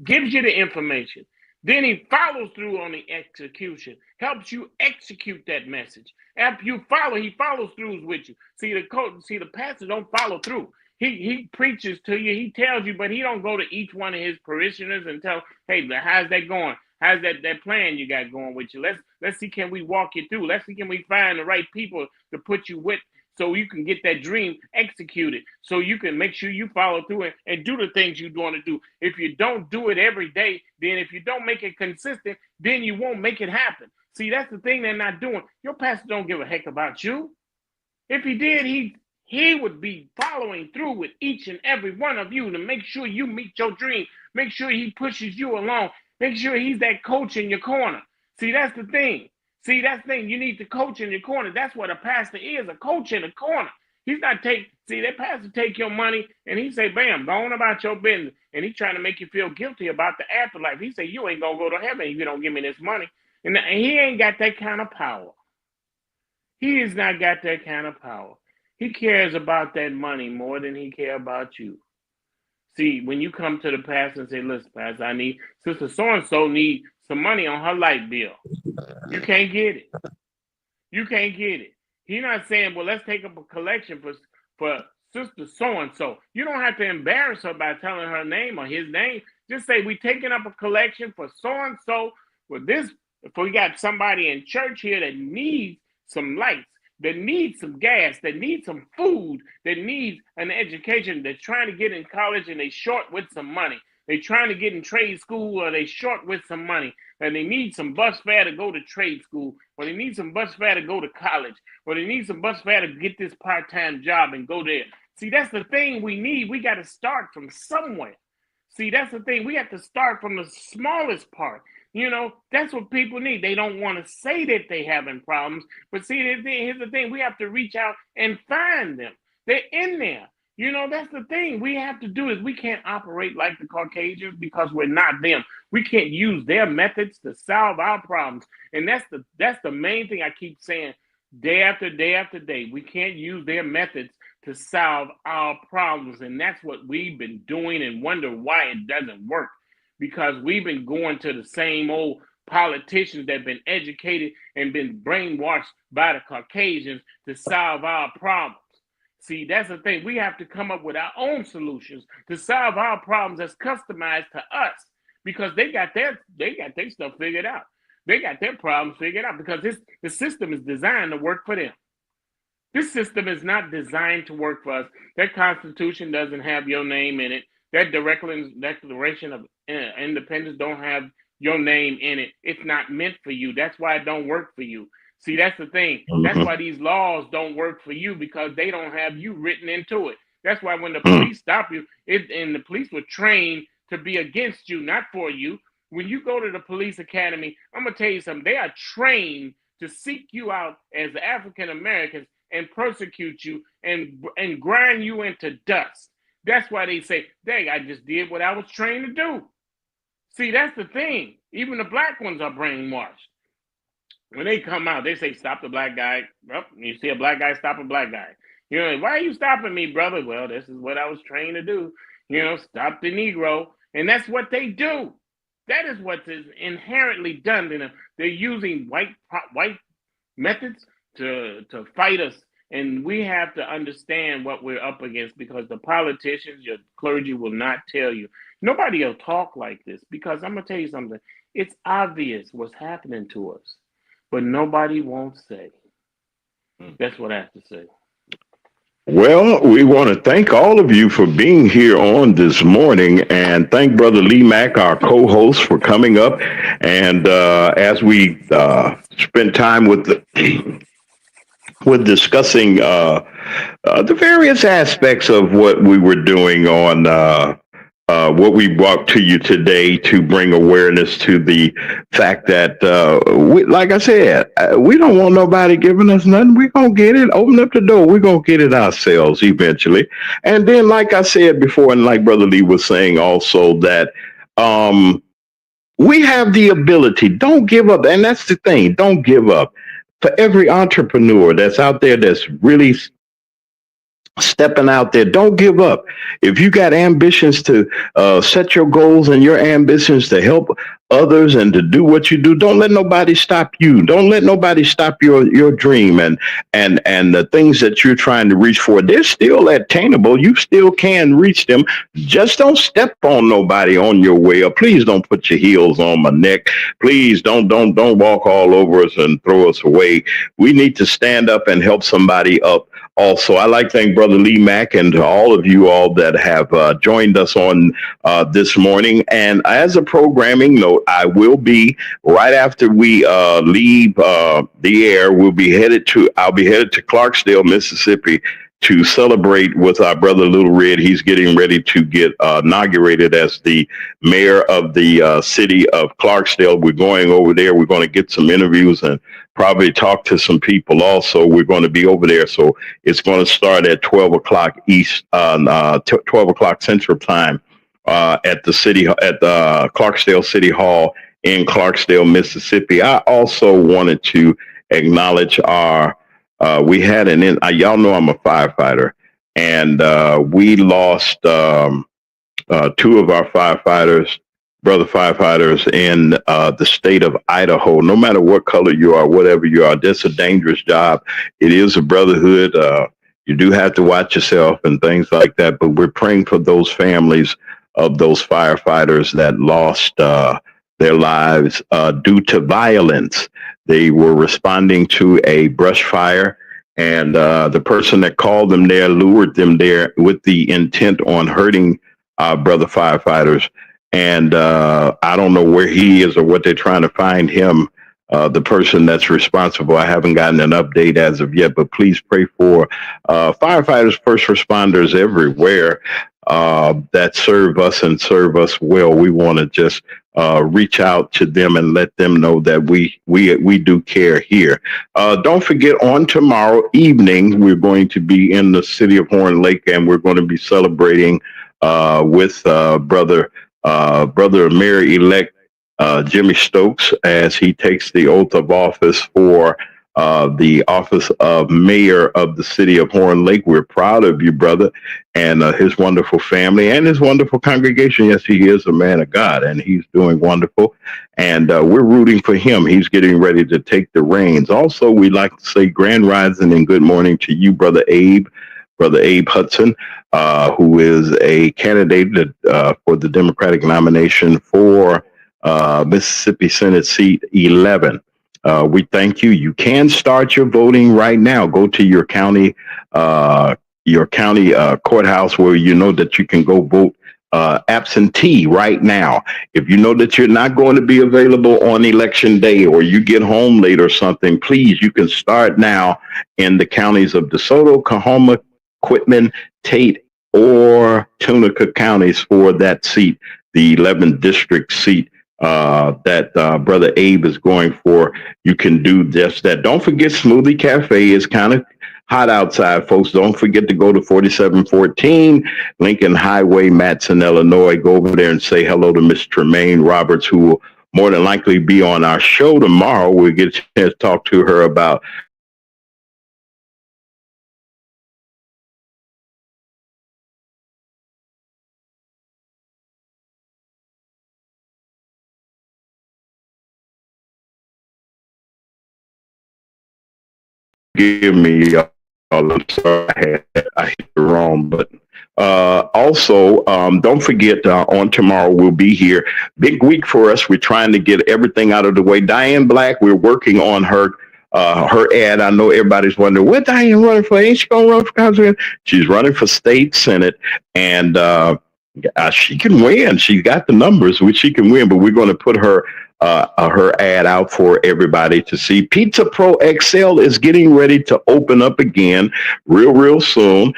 gives you the information. Then he follows through on the execution, helps you execute that message. After you follow, he follows through with you. The pastor don't follow through. He preaches to you, he tells you, but he don't go to each one of his parishioners and tell, hey, how's that going? How's that plan you got going with you? Let's see, can we walk you through? Let's see, can we find the right people to put you with, so you can get that dream executed, so you can make sure you follow through and do the things you want to do. If you don't do it every day, then if you don't make it consistent, then you won't make it happen. See, that's the thing they're not doing. Your pastor don't give a heck about you. If he did, he would be following through with each and every one of you to make sure you meet your dream. Make sure he pushes you along. Make sure he's that coach in your corner. See, that's the thing. You need the coach in your corner. That's what a pastor is, a coach in the corner. He's not that pastor take your money and he say, bam, go on about your business. And he's trying to make you feel guilty about the afterlife. He say, you ain't going to go to heaven if you don't give me this money. And he ain't got that kind of power. He has not got that kind of power. He cares about that money more than he cares about you. See, when you come to the pastor and say, listen, pastor, I need, sister so-and-so need some money on her light bill. You can't get it. You can't get it. He's not saying, well, let's take up a collection for sister so-and-so. You don't have to embarrass her by telling her name or his name. Just say, we taking up a collection for so-and-so for this. If we got somebody in church here that needs some lights, that needs some gas, that needs some food, that needs an education, that's trying to get in college and they short with some money. They're trying to get in trade school or they short with some money. And they need some bus fare to go to trade school, or they need some bus fare to go to college, or they need some bus fare to get this part-time job and go there. See, that's the thing we need. We got to start from somewhere. See, that's the thing. We have to start from the smallest part. You know, that's what people need. They don't want to say that they're having problems. But see, here's the thing. We have to reach out and find them. They're in there. You know, that's the thing we have to do is we can't operate like the Caucasians because we're not them. We can't use their methods to solve our problems. And that's the main thing I keep saying day after day after day. We can't use their methods to solve our problems. And that's what we've been doing and wonder why it doesn't work. Because we've been going to the same old politicians that have been educated and been brainwashed by the Caucasians to solve our problems. See, that's the thing. We have to come up with our own solutions to solve our problems that's customized to us, because they got their stuff figured out. They got their problems figured out because the system is designed to work for them. This system is not designed to work for us. That Constitution doesn't have your name in it. That Declaration of Independence don't have your name in it. It's not meant for you. That's why it don't work for you. See, that's the thing. That's why these laws don't work for you, because they don't have you written into it. That's why when the police stop you, and the police were trained to be against you, not for you. When you go to the police academy, I'm going to tell you something. They are trained to seek you out as African Americans and persecute you and grind you into dust. That's why they say, dang, I just did what I was trained to do. See, that's the thing. Even the black ones are brainwashed. When they come out, they say, stop the black guy. Well, you see a black guy, stop a black guy. You know, why are you stopping me, brother? Well, this is what I was trained to do. You know, stop the Negro. And that's what they do. That is what is inherently done to them. They're using white methods to fight us. And we have to understand what we're up against, because the politicians, your clergy will not tell you. Nobody will talk like this, because I'm going to tell you something. It's obvious what's happening to us, but nobody won't say. That's what I have to say. Well, we want to thank all of you for being here on this morning, and thank Brother Lee Mack, our co-host, for coming up. And as we spend time with discussing the various aspects of what we were doing on what we brought to you today to bring awareness to the fact that, like I said, we don't want nobody giving us nothing. We're going to get it. Open up the door. We're going to get it ourselves eventually. And then, like I said before, and like Brother Lee was saying also, that we have the ability. Don't give up. And that's the thing. Don't give up. For every entrepreneur that's out there that's really stepping out there, don't give up. If you got ambitions to set your goals and your ambitions to help others and to do what you do, don't let nobody stop you. Don't let nobody stop your dream and the things that you're trying to reach for. They're still attainable. You still can reach them. Just don't step on nobody on your way, or please don't put your heels on my neck. Please don't walk all over us and throw us away. We need to stand up and help somebody up. Also, I'd like to thank Brother Lee Mack and to all of you all that have joined us on this morning. And as a programming note, I will be, right after we leave the air, I'll be headed to Clarksdale, Mississippi, to celebrate with our brother Little Red. He's getting ready to get inaugurated as the mayor of the city of Clarksdale. We're going over there. We're going to get some interviews and probably talk to some people also. We're going to be over there. So it's going to start at 12 o'clock 12 o'clock Central Time at the Clarksdale City Hall in Clarksdale, Mississippi. I also wanted to acknowledge we had y'all know I'm a firefighter, and we lost two of our brother firefighters in the state of Idaho. No matter what color you are, whatever you are, that's a dangerous job. It is a brotherhood. You do have to watch yourself and things like that, but we're praying for those families of those firefighters that lost their lives due to violence. They were responding to a brush fire, and the person that called them there lured them there with the intent on hurting our brother firefighters. And I don't know where he is or what they're trying to find him, the person that's responsible. I haven't gotten an update as of yet, but please pray for firefighters, first responders everywhere that serve us and serve us well. We want to just reach out to them and let them know that we do care here. Don't forget, on tomorrow evening, we're going to be in the city of Horn Lake, and we're going to be celebrating with brother Mayor-elect Jimmy Stokes as he takes the oath of office for the office of mayor of the city of Horn Lake. We're proud of you, brother, and his wonderful family and his wonderful congregation. Yes, he is a man of God, and he's doing wonderful, and we're rooting for him. He's getting ready to take the reins. Also, we'd like to say grand rising and good morning to you, Brother Abe Hudson, who is a candidate for the Democratic nomination for Mississippi Senate seat 11. We thank you. You can start your voting right now. Go to your county courthouse where you know that you can go vote absentee right now. If you know that you're not going to be available on election day, or you get home late or something, please, you can start now in the counties of DeSoto, Coahoma, Quitman, Tate, or Tunica counties for that seat, the 11th district seat that Brother Abe is going for. You can do just that. Don't forget, Smoothie Cafe is kind of hot outside, folks. Don't forget to go to 4714 Lincoln Highway, Matson, Illinois. Go over there and say hello to Miss Tremaine Roberts, who will more than likely be on our show tomorrow. We'll get a chance to talk to her about give me I'm sorry, I hit it wrong, but also don't forget on tomorrow we'll be here. Big week for us. We're trying to get everything out of the way. Diane Black, we're working on her ad. I know everybody's wondering, what Diane running for? Ain't she gonna run for Congress? She's running for state senate, and she can win. She's got the numbers which she can win, but we're going to put her ad out for everybody to see. Pizza Pro XL is getting ready to open up again real soon.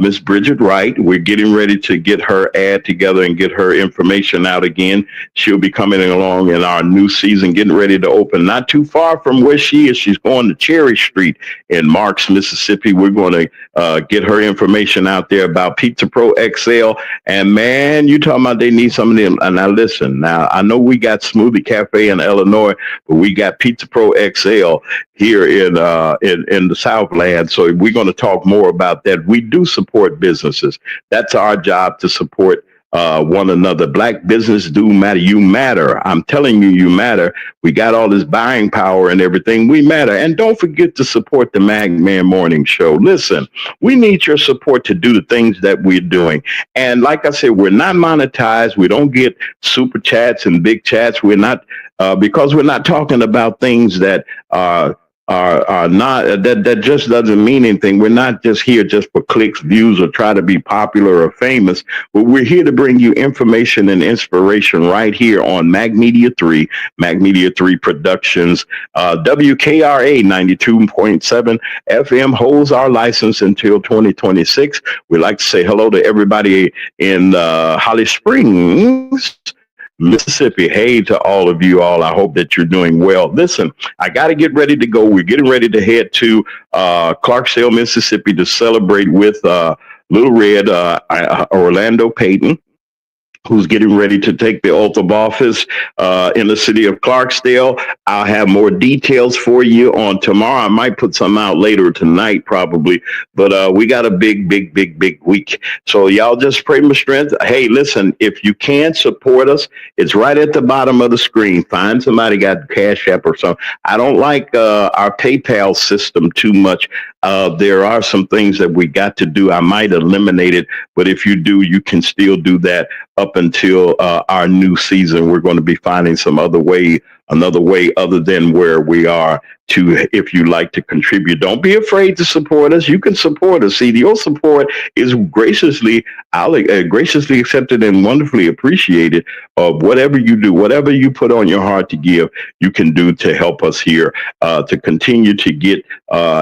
Miss Bridget Wright, we're getting ready to get her ad together and get her information out again. She'll be coming along in our new season, getting ready to open not too far from where she is. She's going to Cherry Street in Marks, Mississippi. We're going to get her information out there about Pizza Pro XL. And man, you talking about they need some of them. And now listen, now I know we got Smoothie Cafe in Illinois, but we got Pizza Pro XL here in the Southland. So we're going to talk more about that. We do support businesses. That's our job, to support one another. Black business do matter. You matter. I'm telling you, you matter. We got all this buying power and everything. We matter. And don't forget to support the MagMan Morning Show. Listen, we need your support to do the things that we're doing. And like I said, we're not monetized. We don't get super chats and big chats. We're not because we're not talking about things that are not that just doesn't mean anything. We're not just here just for clicks, views, or try to be popular or famous, but we're here to bring you information and inspiration right here on Mag Media 3 Productions. WKRA 92.7 FM holds our license until 2026. We'd like to say hello to everybody in Holly Springs, Mississippi. Hey to all of you all. I hope that you're doing well. Listen, I got to get ready to go. We're getting ready to head to Clarksdale, Mississippi to celebrate with Little Red, Orlando Payton, who's getting ready to take the oath of office in the city of Clarksdale. I'll have more details for you on tomorrow. I might put some out later tonight, probably, but we got a big week. So y'all just pray my strength. Hey, listen, if you can support us, it's right at the bottom of the screen. Find somebody got Cash App or something. I don't like our PayPal system too much. There are some things that we got to do. I might eliminate it, but if you do, you can still do that up until our new season. We're going to be finding some another way other than where we are to, if you like to contribute. Don't be afraid to support us. You can support us. See, your support is graciously accepted and wonderfully appreciated. Whatever you do, whatever you put on your heart to give, you can do to help us here to continue to get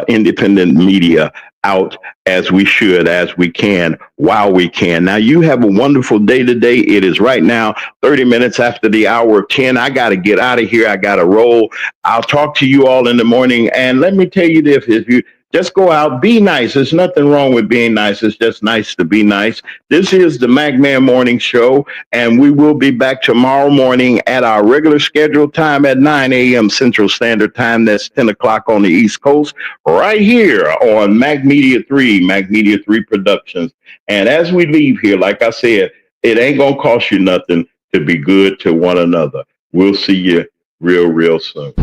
independent media out as we should, as we can, while we can. Now, you have a wonderful day today. It is right now 30 minutes after the hour of 10. I got to get out of here. I got to roll. I'll talk to you all in the morning. And let me tell you this, if you just go out, be nice. There's nothing wrong with being nice. It's just nice to be nice. This is the MacMan Morning Show, and we will be back tomorrow morning at our regular scheduled time at 9 a.m. Central Standard Time. That's 10 o'clock on the East Coast, right here on Mac Media 3 Productions. And as we leave here, like I said, it ain't going to cost you nothing to be good to one another. We'll see you real soon.